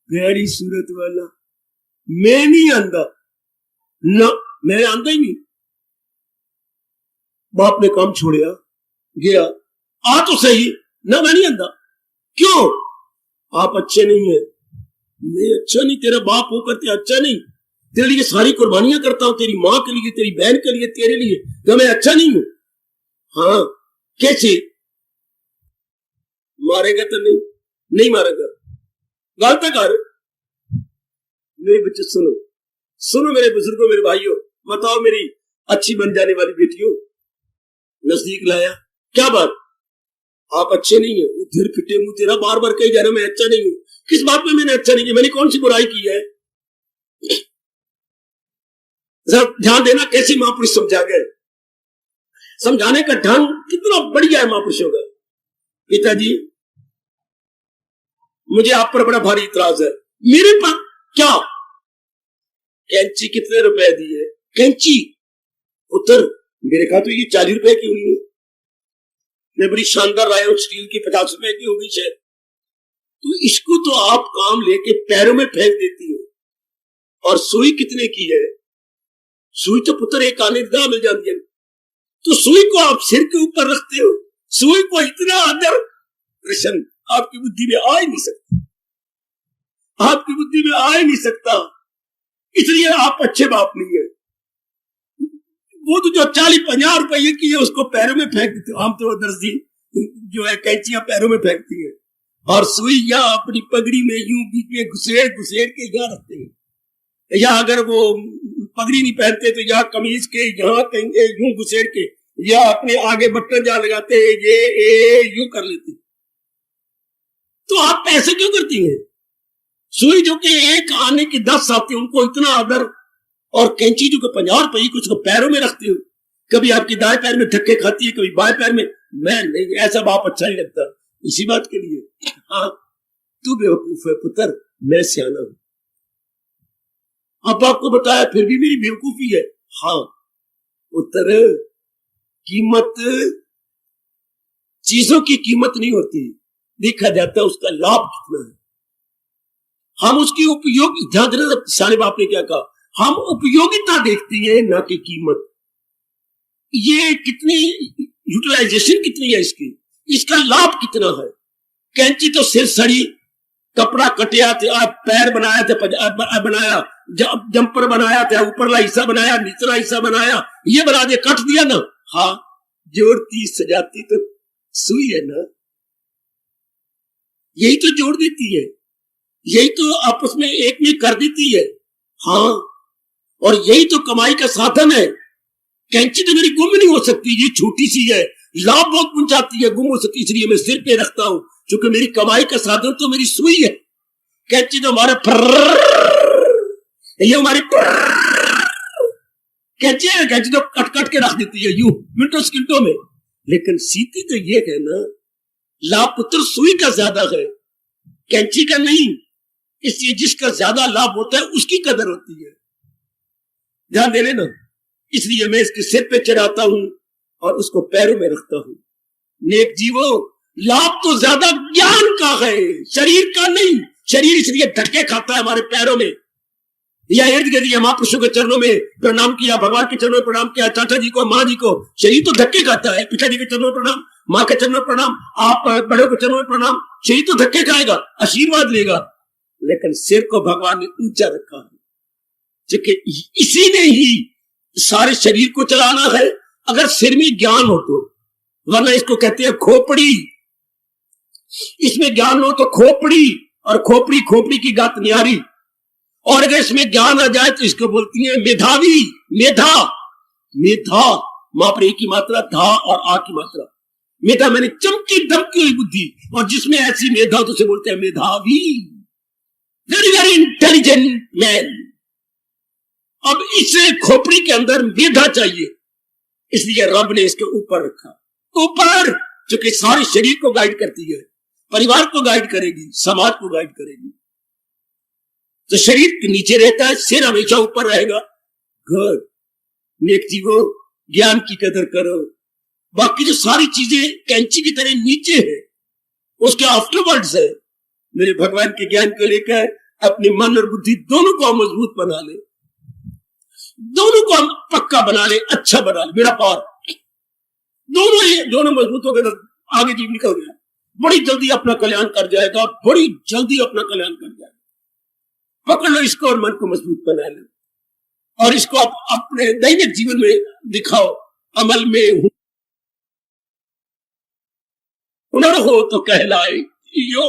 गहरी सूरत वाला, मैं नहीं आंदा ना, मैं आंदा ही नहीं। बाप ने काम छोड़िया, गया, आ तो सही ना, मैं नहीं आंदा। क्यों? आप अच्छे नहीं है। मैं अच्छा नहीं, तेरा बाप होकर के अच्छा नहीं, तेरे लिए सारी कुर्बानियां करता हूं, तेरी माँ के लिए, तेरी बहन के लिए, तेरे लिए, तो मैं अच्छा नहीं हूं? हाँ, कैसे? मारेगा तो नहीं? नहीं मारेगा, गलत कर। मेरे बच्चे सुनो, सुनो मेरे बुजुर्गों, मेरे भाइयों, बताओ मेरी अच्छी बन जाने वाली बेटियों, नजदीक लाया, क्या बात? आप अच्छे नहीं है, उधर फिटे मुंह तेरा बार बार कही जा रहा मैं अच्छा नहीं हूं। किस बात में मैंने अच्छा नहीं किया? मैंने कौन सी बुराई की है? ध्यान देना कैसे महापुरुष समझा गए। समझाने का ढंग कितना बढ़िया है महापुरुषों का। पिताजी मुझे आप पर बड़ा भारी इतराज है। मेरे पर क्या? कैंची कितने रुपए दी है? कैंची उत्तर मेरे कहा तो ये 40 रुपए की हुई है। मैं बड़ी शानदार लाया हूं, स्टील की 50 रुपए की होगी शायद। तो इसको तो आप काम लेके पैरों में फेंक देती हो। और सुई कितने की है? सुई तो पुत्र एक आने दा मिल जाती है। तो सुई को आप सिर के ऊपर रखते हो। सुई को इतना आदर, कृष्ण आपकी बुद्धि में आ ही नहीं सकता। आपकी बुद्धि में आ ही नहीं सकता। इसलिए आप अच्छे बाप नहीं है। वो तो जो 40-50 रुपये की है उसको पैरों में फेंक देते हो। हम तो दर्जी जो है कैंचियां पैरों में फेंकती है और सुइया अपनी पगड़ी में यूं बीच में घुसेड़ के यहाँ रखते हैं। या अगर वो पगड़ी नहीं पहनते तो या कमीज के यहाँ कहीं यूं घुसेड़ के, या अपने आगे बटन जहां लगाते हैं ये यूं कर लेते। तो आप ऐसे क्यों करती हैं? सुई जो कि एक आने की 10 आती है उनको इतना आदर, और कैंची जो कि 50 रुपये की उसको पैरों में रखती हो। कभी आपकी दाएं पैर में धक्के खाती है, कभी बाएं पैर में। मैं नहीं, ऐसा बाप अच्छा नहीं लगता। इसी बात के लिए हाँ तू बेवकूफ है पुत्र, मैं सियाना हूं। अब आपको बताया फिर भी मेरी बेवकूफी है। हाँ पुत्र, कीमत, चीजों की कीमत नहीं होती, देखा जाता है उसका लाभ कितना है। हम उसकी उपयोग, ध्यान देना सियाने बाप ने क्या कहा, हम उपयोगिता देखते हैं ना कि कीमत। ये कितनी यूटिलाइजेशन कितनी है इसकी, इसका लाभ कितना है। कैंची तो सिर सड़ी, कपड़ा कटिया थे, पैर बनाया थे, बनाया जंपर बनाया था, ऊपरला हिस्सा बनाया, निचला हिस्सा बनाया, ये बना दे, कट दिया ना। हाँ जोड़ती सजाती तो सुई है ना, यही तो जोड़ देती है, यही तो आपस में एक में कर देती है। हाँ और यही तो कमाई का साधन है। कैंची तो मेरी गुम नहीं हो सकती, ये छोटी सी है, लाभ बहुत पहुंचाती है, गुम हो सकती, इसलिए मैं सिर पे रखता हूं, क्योंकि मेरी कमाई का साधन तो मेरी सुई है। कैंची तो हमारे ये हमारी कैंची है, कैंची तो कट कट के रख देती है यूं मिनटों सेकंडों में। लेकिन सीधी तो ये है ना, लाभ पुत्र सुई का ज्यादा है, कैंची का नहीं। इसलिए जिसका ज्यादा लाभ होता है उसकी कदर होती है, ध्यान दे लेना। इसलिए मैं इसके सिर पे चढ़ाता हूं और उसको पैरों में रखता हूं। नेक जीवो, लाभ तो ज्यादा ज्ञान का है, शरीर का नहीं। शरीर इसलिए धक्के खाता है हमारे पैरों में, या इर्द गिर्द महापुरुषों के चरणों में प्रणाम किया, भगवान के चरणों में प्रणाम किया, चाचा जी को, माँ जी को, शरीर तो धक्के खाता है। पिताजी के चरणों में प्रणाम, माँ के चरणों में प्रणाम, आप बड़ों के चरणों में प्रणाम, शरीर तो धक्के खाएगा, आशीर्वाद लेगा। लेकिन सिर को भगवान ने ऊंचा रखा है, क्योंकि इसी ने ही सारे शरीर को चलाना है, अगर सिर में ज्ञान हो तो। वरना इसको कहते हैं खोपड़ी, इसमें ज्ञान हो तो खोपड़ी, और खोपड़ी खोपड़ी की गात न्यारी। और अगर इसमें ज्ञान आ जाए तो इसको बोलती है मेधावी, मेधा, मेधा मां पर एक की मात्रा, धा और आ की मात्रा। मेधा मैंने चमकी दमकी हुई बुद्धि, और जिसमें ऐसी मेधा तो उसे बोलते हैं मेधावी, वेरी वेरी इंटेलिजेंट मैन। अब इसे खोपड़ी के अंदर मेधा चाहिए, इसलिए रब ने इसके ऊपर रखा, ऊपर, क्योंकि सारे शरीर को गाइड करती है, परिवार को गाइड करेगी, समाज को गाइड करेगी। तो शरीर के नीचे रहता है, सिर हमेशा ऊपर रहेगा। गुड, नेक जीवो, ज्ञान की कदर करो। बाकी जो सारी चीजें कैंची की तरह नीचे है, उसके आफ्टरवर्ड्स है। मेरे भगवान के ज्ञान को लेकर अपने मन और बुद्धि दोनों को मजबूत बना ले, दोनों को पक्का बना ले, अच्छा बना ले। मेरा पार दोनों मजबूत हो गए, आगे जीव निकल गया, बड़ी जल्दी अपना कल्याण कर जाएगा, और बड़ी जल्दी अपना कल्याण कर जाएगा। पकड़ लो इसको और मन को मजबूत बना लो, और इसको आप अपने दैनिक जीवन में दिखाओ, अमल में हुनर हो तो कहलाए यो।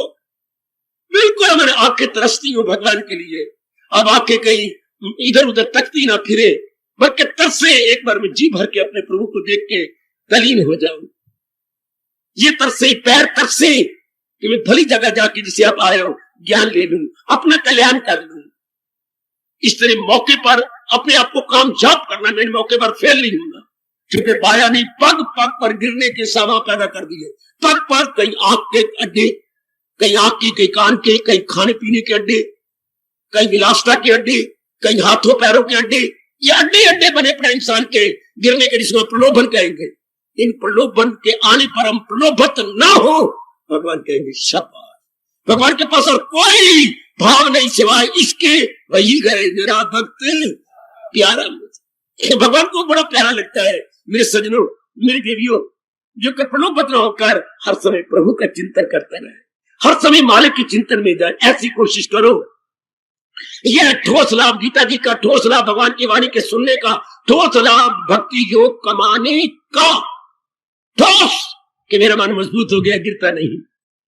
बिल्कुल हमारे आंखें तरसती हो भगवान के लिए, अब आंखें कहीं इधर उधर तकती ना फिरे, बल्कि तरसे एक बार में जी भर के अपने प्रभु को देख के तलीन हो जाओ। ये तरसे, पैर तरसे कि मैं भली जगह जाके जिसे आप आए हो ज्ञान ले लूं, अपना कल्याण कर लूं। इस तरह मौके पर अपने आप को कामयाब करना, मैंने मौके पर फेल नहीं होना। क्योंकि पाया नहीं, पग पग पर गिरने के सामा पैदा कर दिए। पग पर कहीं आंख के अड्डे, कहीं आंख की, कहीं कान के, कहीं खाने पीने के अड्डे, कहीं विलासता के अड्डे, कहीं हाथों पैरों के अड्डे। ये अड्डे अड्डे बने पड़े इंसान के गिरने के, जिसको प्रलोभन कहेंगे। इन प्रलोभन के आने पर हम प्रलोभित ना हो, भगवान कहेंगे शाबाश। भगवान के पास और कोई भाव नहीं सिवाय इसके, वही गए मेरा भक्त प्यारा मुझे। भगवान को बड़ा प्यारा लगता है। मेरे सजनों, मेरी देवियों, जो प्रलोभित न होकर हर समय प्रभु का चिंतन करते रहे, हर समय मालिक के चिंतन में जाए, ऐसी कोशिश करो। यह ठोस लाभ, गीता जी का ठोस लाभ, भगवान की वाणी के सुनने का ठोस लाभ, भक्ति योग कमाने का ठोस, कि मेरा मन मजबूत हो गया, गिरता नहीं।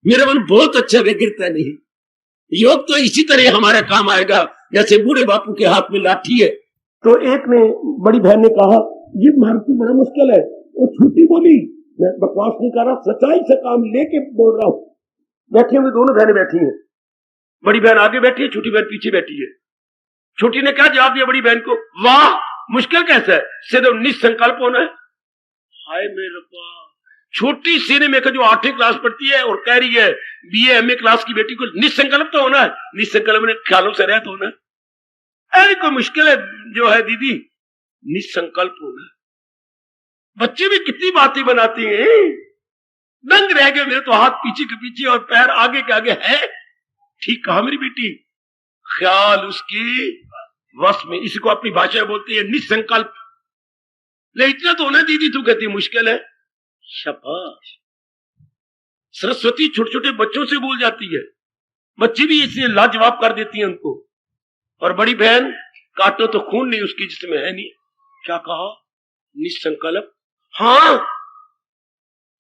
मेरा मन बहुत अच्छा है, गिरता नहीं। योग तो इसी तरह हमारा काम आएगा जैसे बूढ़े बापू के हाथ में लाठी है। तो एक ने, बड़ी बहन ने कहा, ये मारुति बड़ा मुश्किल है। वो छोटी बोली, मैं बकवास नहीं कर रहा, सच्चाई से काम लेके बोल रहा हूं। बैठे हुए दोनों बहनें बैठी हैं, बड़ी बहन आगे बैठी है, छोटी बहन पीछे बैठी है। छोटी ने क्या जवाब दिया बड़ी बहन को, वाह मुश्किल कैसा है, सिर्फ निसंकल्प होना है। हाय मेरे रब्बा, छोटी सीने में जो 8वीं क्लास पढ़ती है और कह रही है बीए एमए क्लास की बेटी को निसंकल्प तो होना है। निसंकल्प ने ख्यालों से रहता होना है। अरे कोई मुश्किल है जो है दीदी, निसंकल्प होना है। बच्चे भी कितनी बातें बनाती हैं, दंग रह गए मेरे तो, हाथ पीछे के पीछे और पैर आगे के आगे है। ठीक कहा मेरी बेटी, ख्याल उसकी वश में, इसको अपनी भाषा में बोलती है निसंकल्प। ले इतना तो होना दीदी, तू कहती मुश्किल है। शाबाश। सरस्वती छोटे छोटे बच्चों से बोल जाती है, बच्ची भी इसलिए लाजवाब कर देती है उनको। और बड़ी बहन, काटो तो खून नहीं उसकी जिसमें है नहीं। क्या कहा, निसंकल्प। हाँ,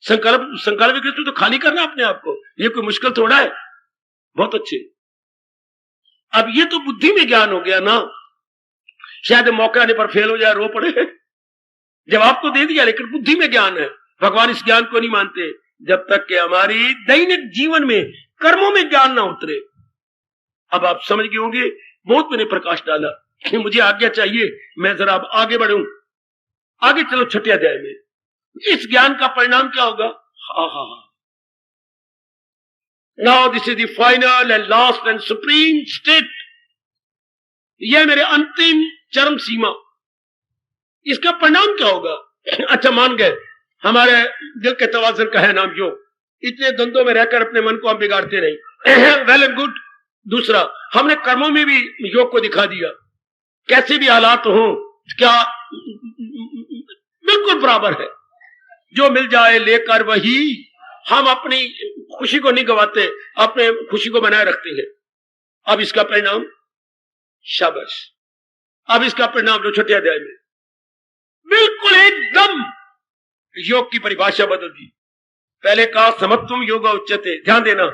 संकल्प, संकल्प के तो खाली करना अपने आप को, ये कोई मुश्किल थोड़ा है। बहुत अच्छे। अब ये तो बुद्धि में ज्ञान हो गया ना, शायद मौके आने पर फेल हो जाए, रो पड़े। जवाब तो दे दिया, लेकिन बुद्धि में ज्ञान है। भगवान इस ज्ञान को नहीं मानते जब तक कि हमारी दैनिक जीवन में, कर्मों में ज्ञान ना उतरे। अब आप समझ गए होंगे, बहुत मैंने प्रकाश डाला। मुझे आज्ञा चाहिए, मैं जरा अब आगे बढ़ूं। आगे चलो 6ठे अध्याय में। इस ज्ञान का परिणाम क्या होगा? हा हा हा। Now this is the final and last and supreme state. यह मेरे अंतिम चरम सीमा। इसका परिणाम क्या होगा? अच्छा, मान गए हमारे दिल के तवाज़ुन का है नाम योग। इतने द्वंद्वों में रहकर अपने मन को हम बिगाड़ते नहीं। Well and good. दूसरा, हमने कर्मों में भी योग को दिखा दिया। कैसे भी हालात हो, क्या बिल्कुल बराबर है, जो मिल जाए लेकर वही। हम अपनी खुशी को नहीं गवाते, अपने खुशी को बनाए रखते हैं। अब इसका परिणाम, शाबाश। अब इसका परिणाम जो 6ठे अध्याय में बिल्कुल एकदम योग की परिभाषा बदल दी। पहले कहा समत्वम योगा उच्यते, ध्यान देना।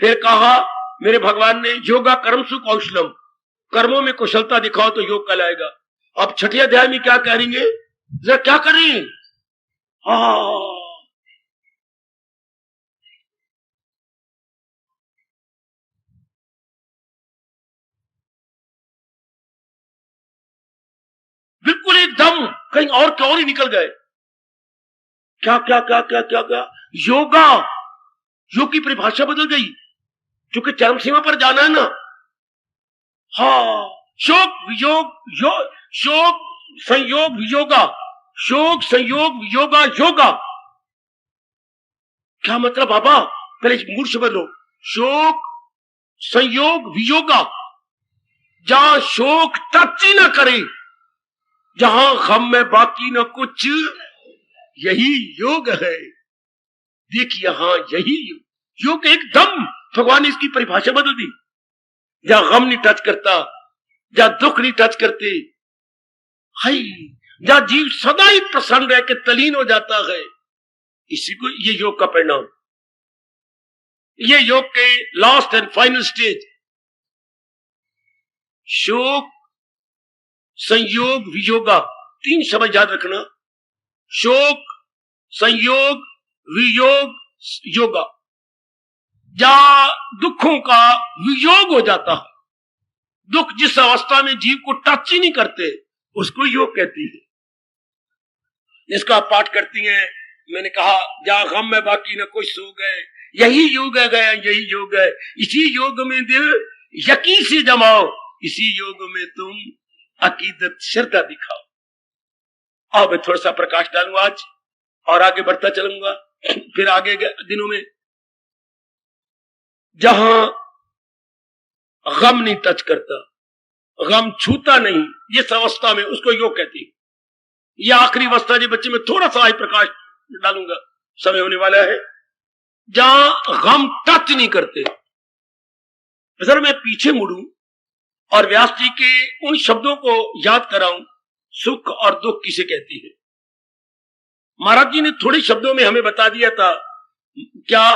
फिर कहा मेरे भगवान ने योगा कर्मसु कौशलम, कर्मों में कुशलता दिखाओ तो योग कहलाएगा। अब 6ठे अध्याय में क्या करेंगे, जरा क्या करें? बिल्कुल एकदम कहीं और क्या और ही निकल गए। क्या क्या क्या क्या क्या क्या, योगा, योग की परिभाषा बदल गई, क्योंकि चरम सीमा पर जाना है ना। हाँ, शोक वियोग, शोक संयोग वियोगा, शोक संयोग वियोगा योगा। क्या मतलब बाबा? पहले मूल शब्द लो, शोक संयोग वियोगा। जहां शोक टच ही ना करे, जहां गम में बाकी ना कुछ, यही योग है। देखिए, यहां यही योग एकदम भगवान ने इसकी परिभाषा बदल दी। जहां गम नहीं टच करता, जहां दुख नहीं टच करते, हाय, जहां जीव सदा ही प्रसन्न रह के तलीन हो जाता है, इसी को ये योग का परिणाम। ये योग के लास्ट एंड फाइनल स्टेज, शोक संयोग वियोगा। 3 शब्द याद रखना, शोक संयोग वियोग योगा, जहां दुखों का वियोग हो जाता है, दुख जिस अवस्था में जीव को टच ही नहीं करते, उसको योग कहती है। जिसका आप पाठ करती हैं, मैंने कहा जहां गम में बाकी न कोई सो गए, यही योग है गया, यही योग है, इसी योग में दिल यकीन से जमाओ, इसी योग में तुम अकीदत श्रद्धा दिखाओ। अब मैं थोड़ा सा प्रकाश डालूंगा आज और आगे बढ़ता चलूंगा। फिर आगे दिनों में जहां गम नहीं टच करता, गम छूता नहीं, इस अवस्था में उसको योग कहती है। यह आखिरी अवस्था जो बच्चे में थोड़ा सा आज प्रकाश डालूंगा, समय होने वाला है, जहां गम टच नहीं करते। सर मैं पीछे मुड़ूं और व्यास जी के उन शब्दों को याद कराऊं, सुख और दुख किसे कहती है। महाराज जी ने थोड़े शब्दों में हमें बता दिया था, क्या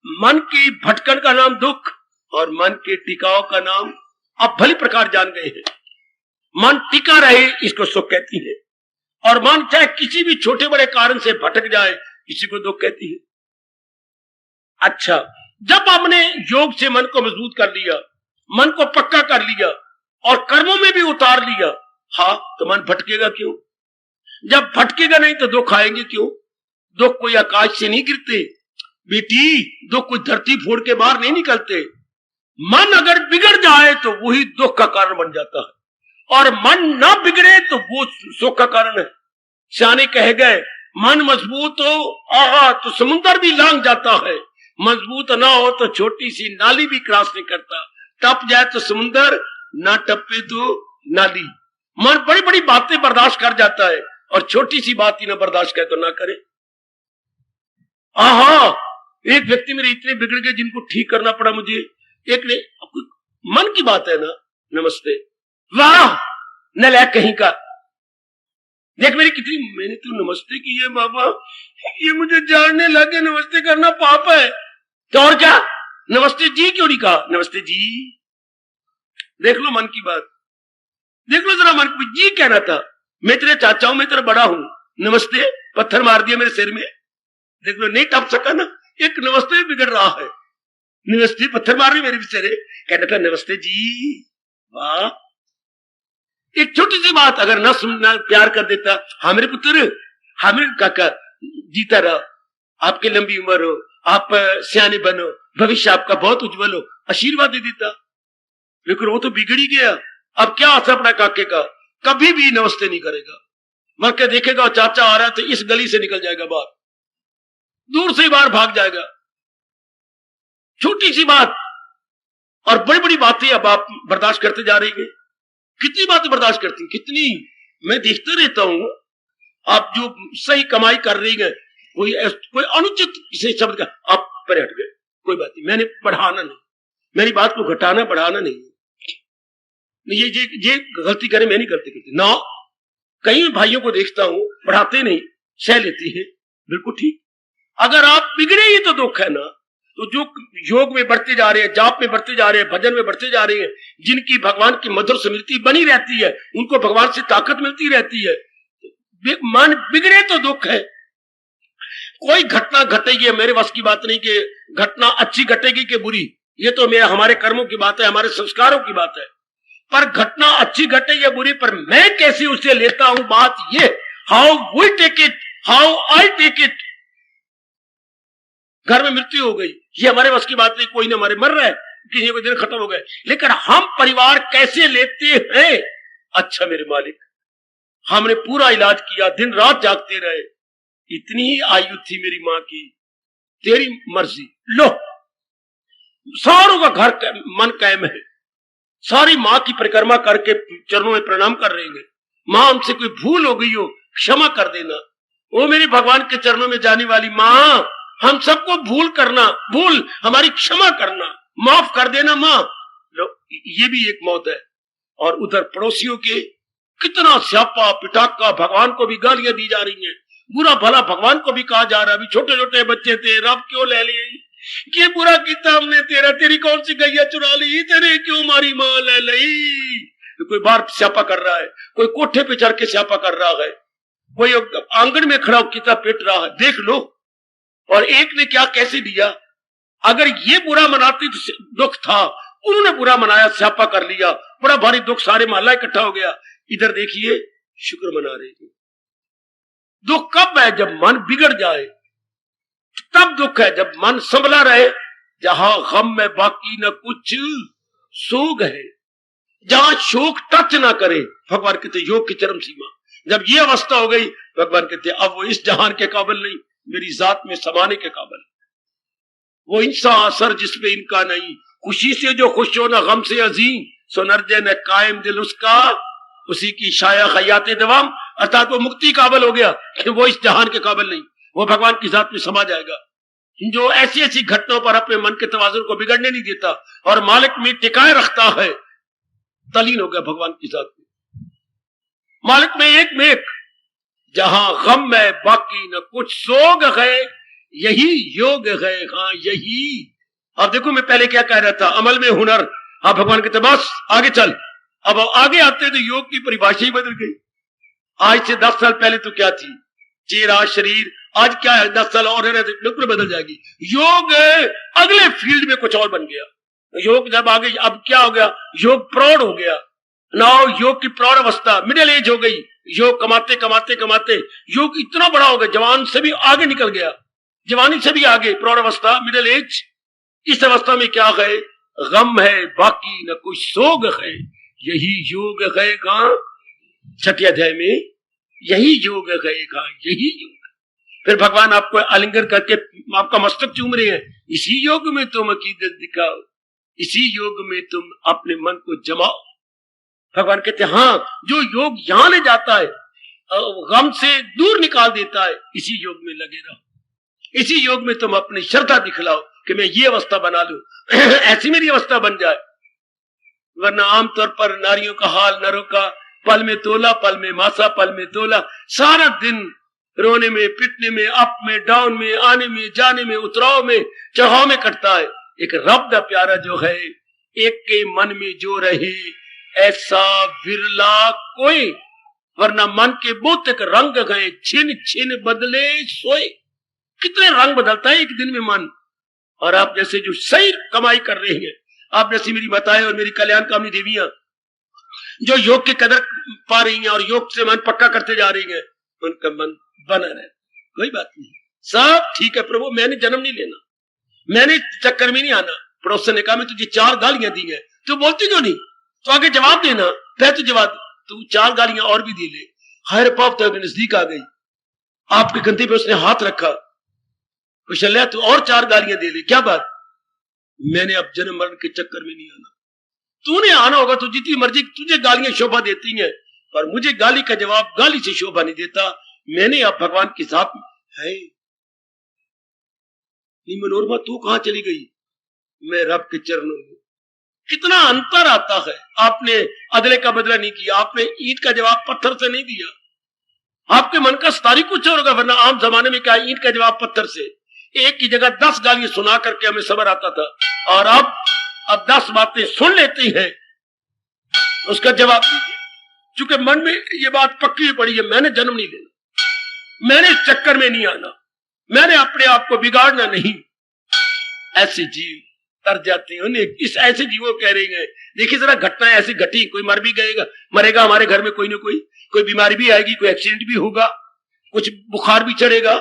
मन की भटकन का नाम दुख और मन के टिकाव का नाम आप भली प्रकार जान गए हैं। मन टिका रहे इसको सुख कहती है, और मन चाहे किसी भी छोटे बड़े कारण से भटक जाए इसी को दुख कहती है। अच्छा, जब हमने योग से मन को मजबूत कर लिया, मन को पक्का कर लिया और कर्मों में भी उतार लिया, हाँ तो मन भटकेगा क्यों? जब भटकेगा नहीं तो दुख आएंगे क्यों? दुख कोई आकाश से नहीं गिरते बेटी, दुख कोई धरती फोड़ के बाहर नहीं निकलते। मन अगर बिगड़ जाए तो वही दुख का कारण बन जाता है, और मन ना बिगड़े तो वो सुख का कारण है। सियाने कह गए, मन मजबूत हो आहा तो समुद्र भी लांग जाता है, मजबूत ना हो तो छोटी सी नाली भी क्रॉस नहीं करता। टप जाए तो समुद्र, ना टपे तो नाली। मन बड़ी बड़ी बातें बर्दाश्त कर जाता है, और छोटी सी बात ही ना बर्दाश्त करे तो ना करे। आहा, एक व्यक्ति मेरे इतने बिगड़ गए जिनको ठीक करना पड़ा मुझे। एक ने, मन की बात है ना, नमस्ते, वाह नलायक कहीं का, देख मेरी कितनी, मैंने तो नमस्ते की है बाबा, ये मुझे जानने लगे नमस्ते करना पाप है, तो और क्या, नमस्ते जी क्यों नहीं कहा? नमस्ते जी, देख लो मन की बात, देख लो जरा मन की जी कहना था। मैं तेरे चाचा हूं, मैं तेरा बड़ा हूं, नमस्ते पत्थर मार दिया मेरे सिर में, देख लो नहीं टप सका ना, एक नमस्ते बिगड़ रहा है, नमस्ते पत्थर मार रही मेरे सिर, कहना था नमस्ते जी। वाह, एक छोटी सी बात अगर न सुनना प्यार कर देता, हाँ मेरे पुत्र, हाँ मेरे काका, जीता रहो, आपकी लंबी उम्र हो, आप सियाने बनो, भविष्य आपका बहुत उज्जवल हो, आशीर्वाद दे देता। लेकिन वो तो बिगड़ ही गया। अब क्या असर पड़ा काके का, कभी भी नमस्ते नहीं करेगा, मर के देखेगा चाचा आ रहा है तो इस गली से निकल जाएगा बाहर, दूर से ही बाहर भाग जाएगा। छोटी सी बात और बड़ी बड़ी बातें अब आप बर्दाश्त करते जा रही है। कितनी बातें बर्दाश्त करती, कितनी, मैं देखता रहता हूं, आप जो सही कमाई कर रही है, कोई अनुचित किसी शब्द का आप पर हट गए, कोई बात नहीं, मैंने बढ़ाना नहीं, मेरी बात को घटाना बढ़ाना नहीं, ये गलती करे मैं नहीं गलती करती ना। कई भाइयों को देखता हूं बढ़ाते नहीं, सह लेती है, बिल्कुल ठीक। अगर आप बिगड़े ही तो दुख है ना। तो जो योग में बढ़ते जा रहे हैं, जाप में बढ़ते जा रहे हैं, भजन में बढ़ते जा रहे हैं, जिनकी भगवान की मधुर स्मृति बनी रहती है, उनको भगवान से ताकत मिलती रहती है, मन बिगड़े तो दुख है। कोई घटना घटेगी, मेरे वश की बात नहीं कि घटना अच्छी घटेगी कि बुरी, ये तो मेरे हमारे कर्मों की बात है, हमारे संस्कारों की बात है। पर घटना अच्छी घटे या बुरी, पर मैं कैसे उसे लेता हूं, बात ये, how we take it, how I take it. घर में मृत्यु हो गई, ये हमारे वश की बात नहीं, कोई नहीं, हमारे मर रहा है, किसी को दिन खत्म हो गए, लेकिन हम परिवार कैसे लेते हैं। अच्छा मेरे मालिक, हमने पूरा इलाज किया, दिन रात जागते रहे, इतनी ही आयु थी मेरी मां की, तेरी मर्जी, लो सारों का घर मन कायम है, सारी मां की परिक्रमा करके चरणों में प्रणाम कर रहे हैं। मां हमसे कोई भूल हो गई हो क्षमा कर देना, वो मेरी भगवान के चरणों में जाने वाली मां, हम सबको भूल करना, भूल हमारी क्षमा करना, माफ कर देना मां। लो ये भी एक मौत है। और उधर पड़ोसियों के कितना स्यापा पिटाका, भगवान को भी गालियां दी जा रही हैं, बुरा भला भगवान को भी कहा जा रहा है। अभी छोटे छोटे बच्चे थे, रब क्यों ले लिए, ये बुरा किया हमने तेरा, तेरी कौन सी गैया चुरा ली, तेरे क्यों मारी मां ले ली। कोई बाहर स्यापा कर रहा है, कोई कोठे पे चढ़ के स्यापा कर रहा है, कोई आंगन में खड़ा कितना पिट रहा है। देख लो और एक ने क्या कैसे दिया। अगर ये बुरा मनाती तो दुख था, उन्होंने बुरा मनाया, स्यापा कर लिया, बड़ा भारी दुख, सारे मोहल्ला इकट्ठा हो गया। इधर देखिए शुक्र मना रहे थे। दुख कब है? जब मन बिगड़ जाए तब दुख है। जब मन संभला रहे, जहां गम में बाकी न कुछ सोग है, जहां शोक टच ना करे, भगवान कहते योग की चरम सीमा। जब ये अवस्था हो गई, भगवान कहते अब वो इस जहान के काबिल नहीं, मेरी जात में समाने के काबिल। वो इंसान असर जिसमें इनका नहीं, खुशी से जो खुश हो ना गम से अजीम, सोनरजे न कायम दिल उसका, उसी की शाया खयात दवाम। अर्थात वो मुक्ति काबिल हो गया कि वो इस जहान के काबिल नहीं, वो भगवान की जात में समा जाएगा। जो ऐसी ऐसी घटनाओं पर अपने मन के तवाजुन को बिगड़ने नहीं देता और मालिक में टिकाए रखता है, तलीन हो गया भगवान की जात में। मालिक में एक जहां गम में बाकी न कुछ सोग है, यही योग है। हाँ यही। अब देखो मैं पहले क्या कह रहा था, अमल में हुनर। हाँ भगवान कहते बस आगे चल। अब आगे आते तो योग की परिभाषा ही बदल गई। आज से 10 साल पहले तो क्या थी, चेहरा शरीर, आज क्या है, 10 साल और है तो बिल्कुल बदल जाएगी। योग अगले फील्ड में कुछ और बन गया। योग जब आगे, अब क्या हो गया, योग प्रौढ़ हो गया। नाउ योग की प्रौढ़ अवस्था, मिडिल एज हो गई। योग कमाते कमाते कमाते योग इतना बड़ा हो गया, जवान से भी आगे निकल गया, जवानी से भी आगे, प्रौढ़ अवस्था, मिडिल एज। इस अवस्था में क्या है, गम है बाकी न कुछ सोग है, यही योग है। कहां? 6वें अध्याय में यही योग है। कहां? यही योग। फिर भगवान आपको आलिंगन करके आपका मस्तक चूम रहे हैं, इसी योग में तुम अकीदत दिखाओ, इसी योग में तुम अपने मन को जमाओ। भगवान कहते हाँ, जो योग यहां ले जाता है, गम से दूर निकाल देता है, इसी योग में लगे रहो। इसी योग में तुम अपनी श्रद्धा दिखलाओ कि मैं ये अवस्था बना लूं, ऐसी मेरी अवस्था बन जाए। वरना आमतौर पर नारियों का हाल नरों का, पल में तोला पल में मासा, पल में तोला, सारा दिन रोने में, पिटने में, अप में, डाउन में, आने में, जाने में, उतराव में, चढ़ाव में कटता है। एक रब दा प्यारा जो है, एक के मन में जो रहे ऐसा विरला कोई। वरना मन के बहुतक रंग गए, छिन छिन बदले सोए। कितने रंग बदलता है एक दिन में मन। और आप जैसे जो सही कमाई कर रहे हैं, आप जैसी मेरी माताएं और मेरी कल्याण कामनी देवियां जो योग की कदर पा रही हैं और योग से मन पक्का करते जा रही हैं, उनका मन बना रहे, कोई बात नहीं, सब ठीक है प्रभु, मैंने जन्म नहीं लेना, मैंने चक्कर में नहीं आना। पड़ोसन ने कहा मैं तुझे 4 गालियां दी हैं, तू बोलती क्यों नहीं? तो आगे जवाब देना, पहले तो जवाब, तू 4 गालियां और भी दे ले। हायर पाप तो नजदीक आ गई, आपके कंधे पे उसने हाथ रखा, कुशल्या तू और 4 गालियां दे ले। क्या बात? मैंने अब जन्म मरण के चक्कर में नहीं आना। तूने आना होगा तो जितनी मर्जी, तुझे गालियां शोभा देती हैं, पर मुझे गाली का जवाब गाली से शोभा नहीं देता। मैंने अब भगवान की जात है। मनोरमा तू कहां चली गई? मैं रब के चरणों में। कितना अंतर आता है। आपने अदले का बदला नहीं किया, आपने ईंट का जवाब पत्थर से नहीं दिया। आपके मन का स्तारी कुछ और होगा, वरना आम जमाने में क्या ईंट का जवाब पत्थर से। एक की जगह 10 गालियां सुना करके हमें सबर आता था, और अब 10 बातें सुन लेती हैं, उसका जवाब दीजिए। चूंकि मन में ये बात पक्की पड़ी है, मैंने जन्म नहीं लेना, मैंने इस चक्कर में नहीं आना, मैंने अपने आप को बिगाड़ना नहीं। ऐसे जीव तर जाते हैं। उन्हें इस ऐसे जीवों कह रहे हैं, देखिए जरा घटनाएं ऐसी घटी, कोई मर भी गएगा, मरेगा, हमारे घर में कोई ना कोई बीमारी भी आएगी, कोई एक्सीडेंट भी होगा, कुछ बुखार भी चढ़ेगा,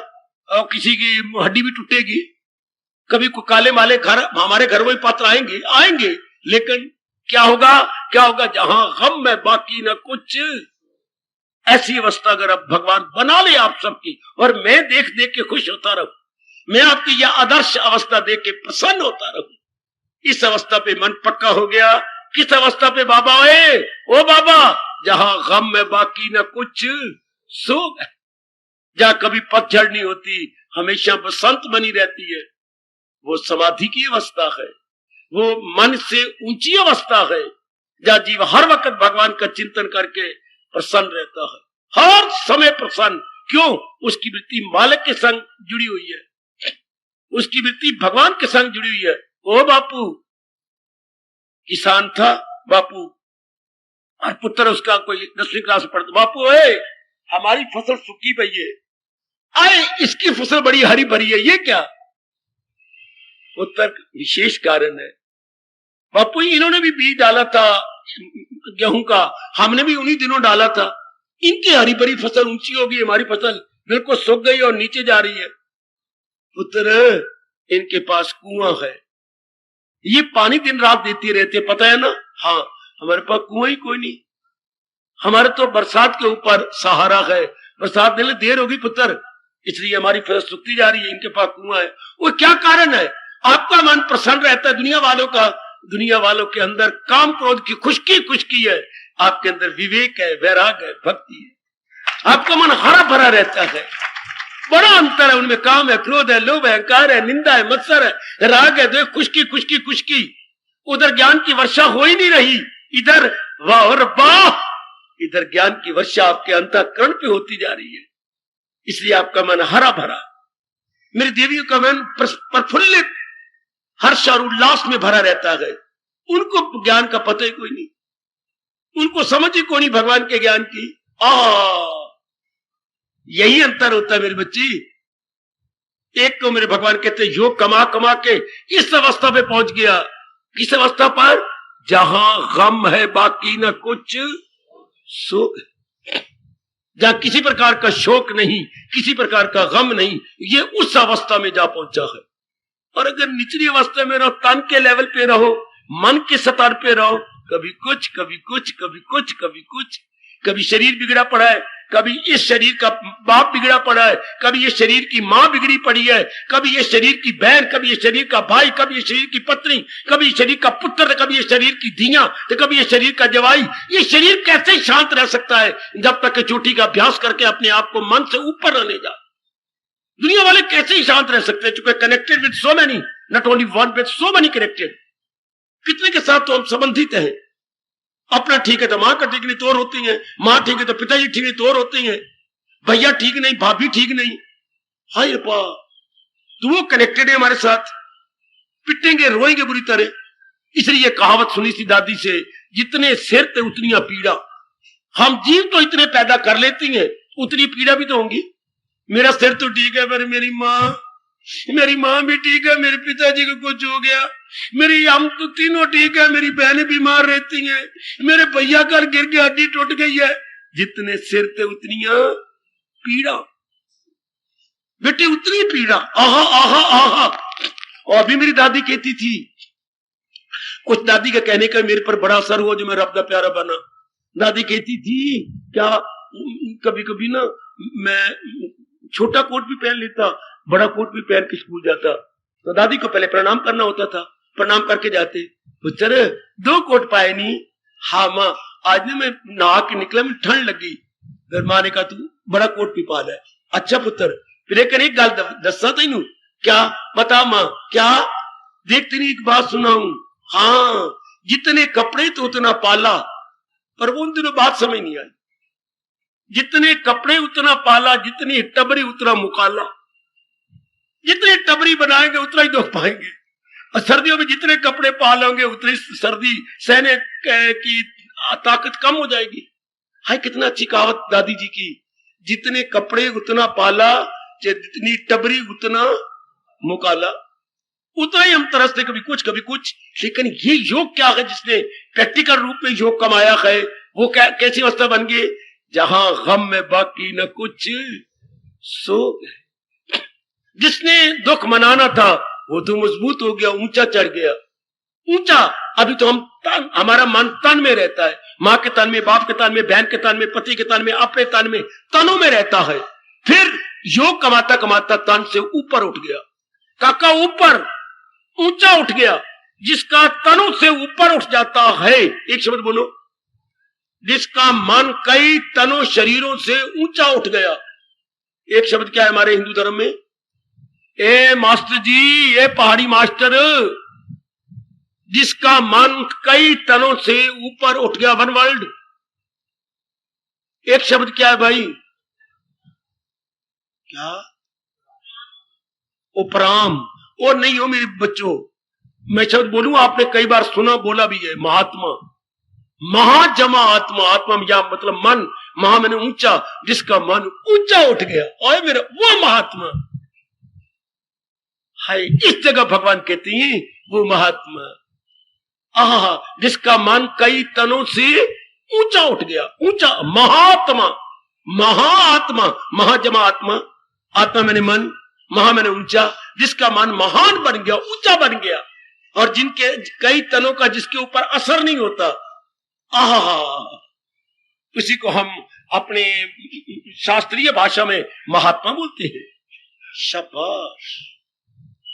और किसी की हड्डी भी टूटेगी, कभी कोई काले माले घर हमारे घर में पात्र आएंगे, लेकिन क्या होगा जहां गम में बाकी न कुछ। ऐसी अवस्था अगर अब भगवान बना ले आप सबकी, और मैं देख देख के खुश होता रहूं, मैं आपकी यह आदर्श अवस्था देख के प्रसन्न होता रहूं। इस अवस्था पे मन पक्का हो गया। किस अवस्था पे बाबा है? ओ बाबा, जहां गम में बाकी न कुछ सोग है, जहां कभी पतझड़ नहीं होती, हमेशा बसंत बनी रहती है, वो समाधि की अवस्था है, वो मन से ऊंची अवस्था है, जहां जीव हर वक्त भगवान का चिंतन करके प्रसन्न रहता है, हर समय प्रसन्न। क्यों? उसकी वृत्ति मालिक के संग जुड़ी हुई है, उसकी वृत्ति भगवान के संग जुड़ी हुई है। ओ बापू, किसान था बापू, और पुत्र उसका कोई 10वीं क्लास में पढ़ता, बापू हमारी फसल सूखी पई है, आए इसकी फसल बड़ी हरी भरी है, ये क्या? उत्तर विशेष कारण है। बापू इन्होंने भी बीज डाला था गेहूं का, हमने भी उन्हीं दिनों डाला था। इनकी हरी भरी फसल ऊंची होगी, हमारी फसल बिल्कुल सूख गई और नीचे जा रही है। पुत्र इनके पास कुआं है, ये पानी दिन रात देती रहती है, पता है ना? हाँ, हमारे पास कुआं ही कोई नहीं। हमारे तो बरसात के ऊपर सहारा है, बरसात देने देर होगी पुत्र, इसलिए हमारी फसल सूखती जा रही है। इनके पास कुआं है। वो क्या कारण है? आपका मन प्रसन्न रहता है, दुनिया वालों के अंदर काम क्रोध की खुशकी है, आपके अंदर विवेक है, वैराग है, भक्ति है, आपका मन हरा भरा रहता है। बड़ा अंतर है उनमें। काम है, क्रोध है, लोभ है, अहंकार है, निंदा है, मत्सर है, राग है, देख खुशकी। उधर ज्ञान की वर्षा हो ही नहीं रही, इधर वाह और वाह, इधर ज्ञान की वर्षा आपके अंतःकरण पे होती जा रही है। इसलिए आपका मन हरा भरा, मेरी देवियों का मन प्रफुल्लित, हर्ष और उल्लास में भरा रहता है। उनको ज्ञान का पता ही कोई नहीं, उनको समझ ही कोई नहीं भगवान के ज्ञान की। यही अंतर होता है मेरी बच्ची। एक तो मेरे भगवान कहते योग कमा कमा के इस अवस्था पे पहुंच गया। किस अवस्था पर? जहां गम है बाकी न कुछ शोक, जहां किसी प्रकार का शोक नहीं, किसी प्रकार का गम नहीं, ये उस अवस्था में जा पहुंचा है। और अगर निचली अवस्था में रहो, तन के लेवल पे रहो, मन के स्तर पे रहो, कभी कुछ कभी कुछ कभी कुछ कभी कुछ, कभी शरीर बिगड़ा पड़ा है, कभी इस शरीर का बाप बिगड़ा पड़ा है, कभी ये शरीर की मां बिगड़ी पड़ी है, कभी ये शरीर की बहन, कभी ये शरीर का भाई, कभी ये शरीर की पत्नी, कभी ये शरीर का पुत्र, कभी ये शरीर की धिया, तो कभी ये शरीर का जवाई। ये शरीर कैसे शांत रह सकता है जब तक चोटी का अभ्यास करके अपने आप को मन से ऊपर न ले जा? दुनिया वाले कैसे ही शांत रह सकते हैं? चूंकि connected with so many, not only one with so many connected. कितने के साथ तो हम संबंधित हैं। अपना ठीक है तो मां का ठीक नहीं तो और होती है, मां ठीक है तो पिताजी ठीक नहीं तो और होती है, भैया ठीक नहीं, भाभी ठीक नहीं। हाय रब्बा, तो वो कनेक्टेड है हमारे साथ, पिटेंगे रोएंगे बुरी तरह। इसलिए कहावत सुनी थी दादी से, जितने सिर थे उतनी पीड़ा। हम जीव तो इतने पैदा कर लेती हैं, उतनी पीड़ा भी तो होंगी। मेरा सिर तो ठीक है, पर मेरी माँ भी ठीक है, मेरे पिताजी को कुछ हो गया, मेरी हम तो तीनों ठीक है, मेरी बहनें बीमार रहती हैं, मेरे भैया घर गिर के हड्डी टूट गई है। जितने सिर थे उतनी पीड़ा बेटी, उतनी पीड़ा। आहा आहा आहा। और अभी मेरी दादी कहती थी, कुछ दादी का कहने का मेरे पर बड़ा असर हुआ जो मैं रब दा प्यारा बना। दादी कहती थी क्या, कभी कभी ना मैं छोटा कोट भी पहन लेता, बड़ा कोट भी पहन के स्कूल जाता, तो दादी को पहले प्रणाम करना होता था, प्रणाम करके जाते। पुत्र 2 कोट पाए नहीं? हाँ माँ, आज ना मैं नहा के निकला, मुझे ठंड लगी। फिर माँ ने कहा तू बड़ा कोट भी पा ले। अच्छा पुत्र, फिर एक गल दसा तेनू। क्या? बता माँ। क्या? देख तेरी एक बात सुनाऊं। हाँ, जितने कपड़े तो उतना पाला, पर वो उन दिनों बात समझ नहीं आई। जितने कपड़े उतना पाला, जितनी टबरी उतना मुकाला। जितनी टबरी बनाएंगे उतना ही दुख पाएंगे, और सर्दियों में जितने कपड़े पालोगे उतनी सर्दी सहने की ताकत कम हो जाएगी। हाय कितना अच्छी कहावत दादी जी की, जितने कपड़े उतना पाला, जितनी टबरी उतना मुकाला। उतना ही हम तरसते कभी कुछ। लेकिन ये योग क्या है जिसने प्रैक्टिकल रूप में योग कमाया है? वो कैसी अवस्था बन गई जहां गम में बाकी न कुछ शोक है। जिसने दुख मनाना था वो तो मजबूत हो गया, ऊंचा चढ़ गया। ऊंचा, अभी तो हमारा मन तन में रहता है, माँ के तन में, बाप के तन में, बहन के तन में, पति के तन में, अपने तन में, तनों में रहता है। फिर योग कमाता कमाता तन से ऊपर उठ गया, काका ऊपर ऊंचा उठ गया। जिसका तनों से ऊपर उठ जाता है, एक शब्द बोलो, जिसका मन कई तनों शरीरों से ऊंचा उठ गया। एक शब्द क्या है हमारे हिंदू धर्म में? ए मास्टर जी, ए पहाड़ी मास्टर, जिसका मन कई तनों से ऊपर उठ गया, वन वर्ल्ड। एक शब्द क्या है भाई? क्या? उपराम। और नहीं हो मेरे बच्चों, मैं शब्द बोलूं, आपने कई बार सुना, बोला भी है, महात्मा, महाजमा आत्मा। आत्मा या मतलब मन, महा मैंने ऊंचा, जिसका मन ऊंचा उठ गया। और मेरा वो महात्मा है, इस जगह भगवान कहते हैं वो महात्मा, आहा, जिसका मन कई तनों से ऊंचा उठ गया। ऊंचा महात्मा, महाआत्मा, महाजमा आत्मा, आत्मा मैंने मन, महा मैंने ऊंचा, जिसका मन महान बन गया, ऊंचा बन गया, और जिनके कई तनों का जिसके ऊपर असर नहीं होता, आहा, उसी को हम अपने शास्त्रीय भाषा में महात्मा बोलते हैं। शाबाश।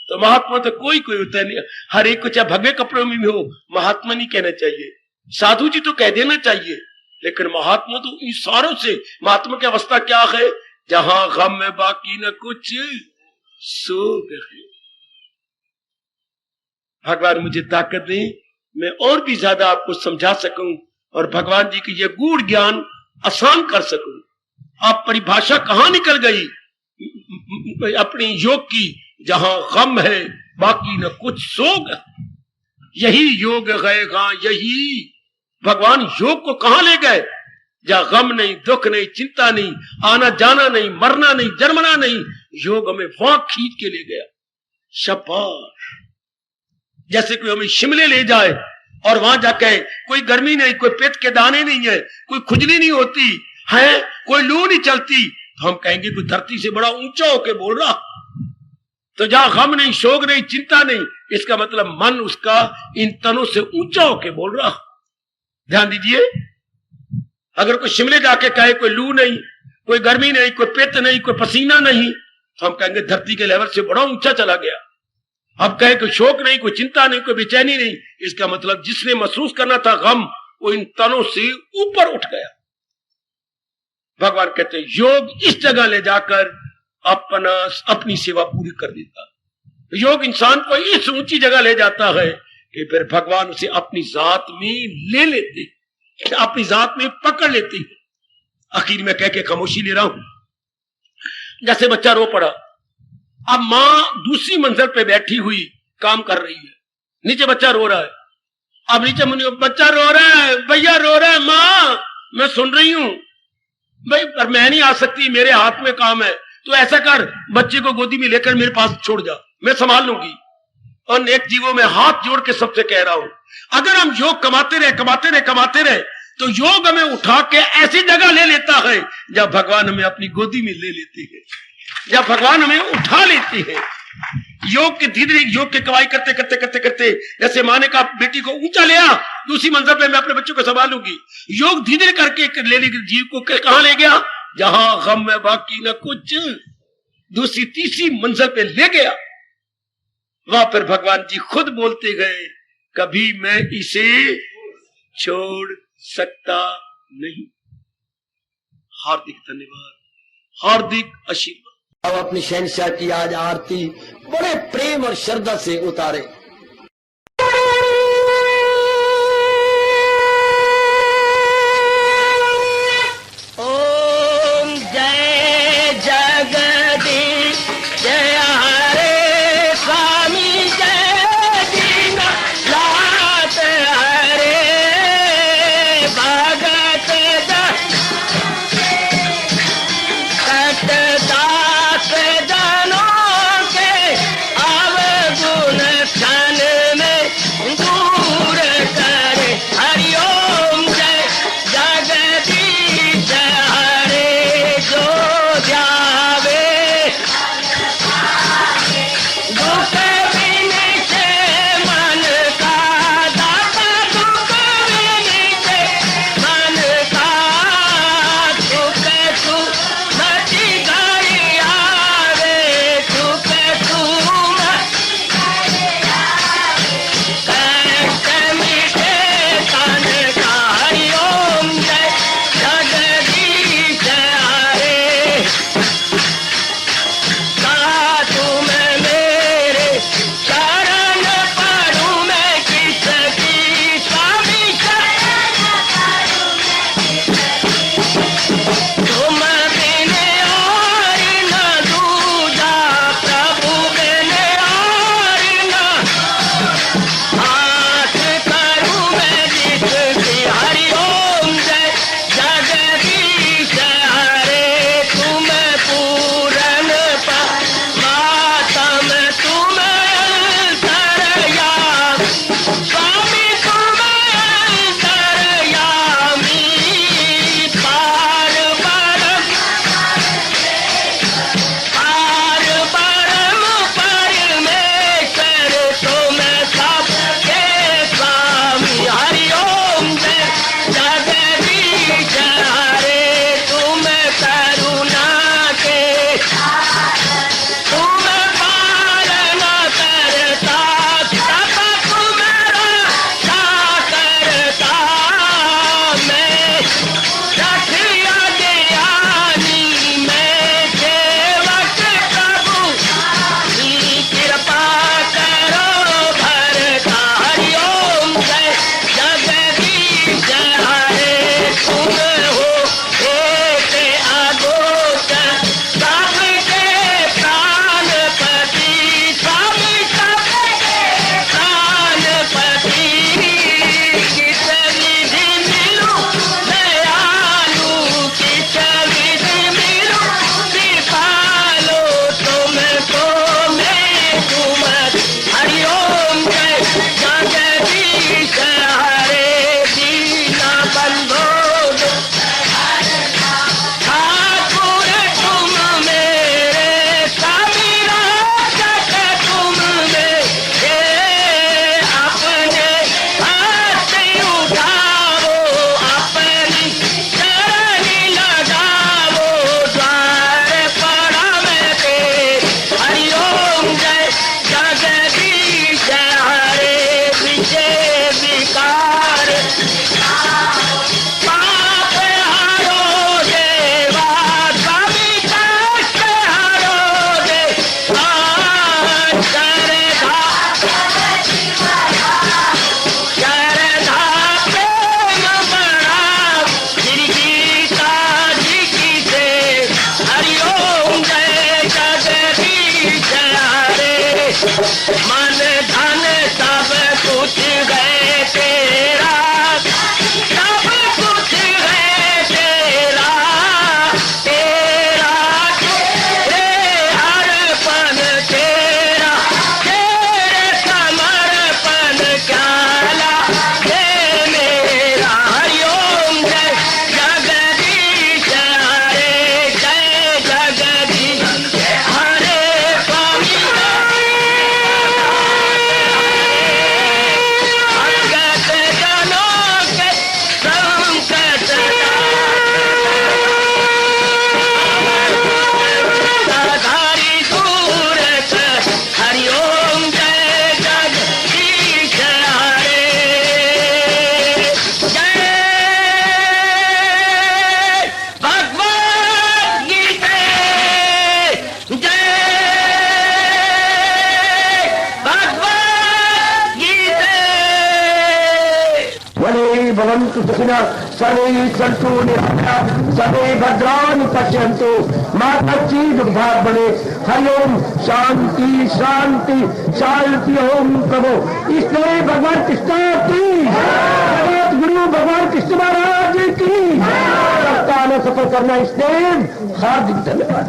तो महात्मा तो कोई कोई होता नहीं, हर एक को चाहे भगवे कपड़ों में भी हो महात्मा नहीं कहना चाहिए, साधु जी तो कह देना चाहिए, लेकिन महात्मा तो इन सारों से, महात्मा की अवस्था क्या है, जहां गम में बाकी न कुछ सोग है। भगवान मुझे ताकत दे, मैं और भी ज्यादा आपको समझा सकूं और भगवान जी की ये गूढ़ ज्ञान आसान कर सकूं। आप परिभाषा कहां निकल गई अपनी योग की, जहां गम है बाकी न कुछ सोग, यही योग गएगा, यही भगवान योग को कहां ले गए, जहां गम नहीं, दुख नहीं, चिंता नहीं, आना जाना नहीं, मरना नहीं, जन्मना नहीं, योग हमें वहां खींच के ले गया। शाबाश। जैसे कोई हमें शिमले ले जाए और वहां जाके कोई गर्मी नहीं, कोई पेट के दाने नहीं है, कोई खुजली नहीं होती है, कोई लू नहीं चलती, तो हम कहेंगे कोई धरती से बड़ा ऊंचा होके बोल रहा। तो जहां गम नहीं, शोक नहीं, चिंता नहीं, इसका मतलब मन उसका इन तनों से ऊंचा होके बोल रहा। ध्यान दीजिए, अगर कोई शिमले जाके कहे कोई लू नहीं, कोई गर्मी नहीं, कोई पित्त नहीं, कोई पसीना नहीं, तो हम कहेंगे धरती के लेवल से बड़ा ऊंचा चला गया। अब कहे कोई शोक नहीं, कोई चिंता नहीं, कोई बेचैनी नहीं, इसका मतलब जिसने महसूस करना था गम, वो इन तनों से ऊपर उठ गया। भगवान कहते हैं योग इस जगह ले जाकर अपनी सेवा पूरी कर देता। योग इंसान को इस ऊंची जगह ले जाता है कि फिर भगवान उसे अपनी जात में ले लेते, अपनी जात में पकड़ लेते हैं। आखिर में कह के खामोशी ले रहा हूं। जैसे बच्चा रो पड़ा, अब मां दूसरी मंजिल पे बैठी हुई काम कर रही है, नीचे बच्चा रो रहा है। अब नीचे मुनि, बच्चा रो रहा है, भैया रो रहा है, मां मैं सुन रही हूं भाई, पर मैं नहीं आ सकती, मेरे हाथ में काम है, तो ऐसा कर, बच्चे को गोदी में लेकर मेरे पास छोड़ जा, मैं संभाल लूंगी। और नेक जीवों में हाथ जोड़ के सबसे कह रहा हूं, अगर हम योग कमाते रहे तो योग हमें उठा के ऐसी जगह ले लेता है जब भगवान हमें अपनी गोदी में ले लेते हैं, जब भगवान हमें उठा लेते हैं। योग के धीरे योग के कमाई करते जैसे माँ ने कहा बेटी को ऊंचा ले आ, दूसरी मंजिल पे मैं अपने बच्चों को संभालूंगी। योग धीरे करके लेने के जीव को कहां ले गया, जहां गम में बाकी न कुछ, दूसरी तीसरी मंजिल पे ले गया। वहां पर भगवान जी खुद बोलते गए, कभी मैं इसे छोड़ सकता नहीं। हार्दिक धन्यवाद, हार्दिक आशीर्वाद। अब अपनी शहंशाह की आज आरती बड़े प्रेम और श्रद्धा से उतारे। ओम जय जगदीश जय हरे स्वामी जय दीनानाथ हरे भगत दास जनों के अवगुण भवन्तु सुखिनः सर्वे सन्तु निरामयाः सर्वे भद्राणि पश्यन्तु मा कश्चित् दुःखभाग् भवेत् हरि ओम शांति शांति शांति ओम प्रभु। इसलिए भगवान कृष्ण की जगत गुरु भगवान कृष्ण महाराज की सफल करना इसलिए हार्दिक धन्यवाद।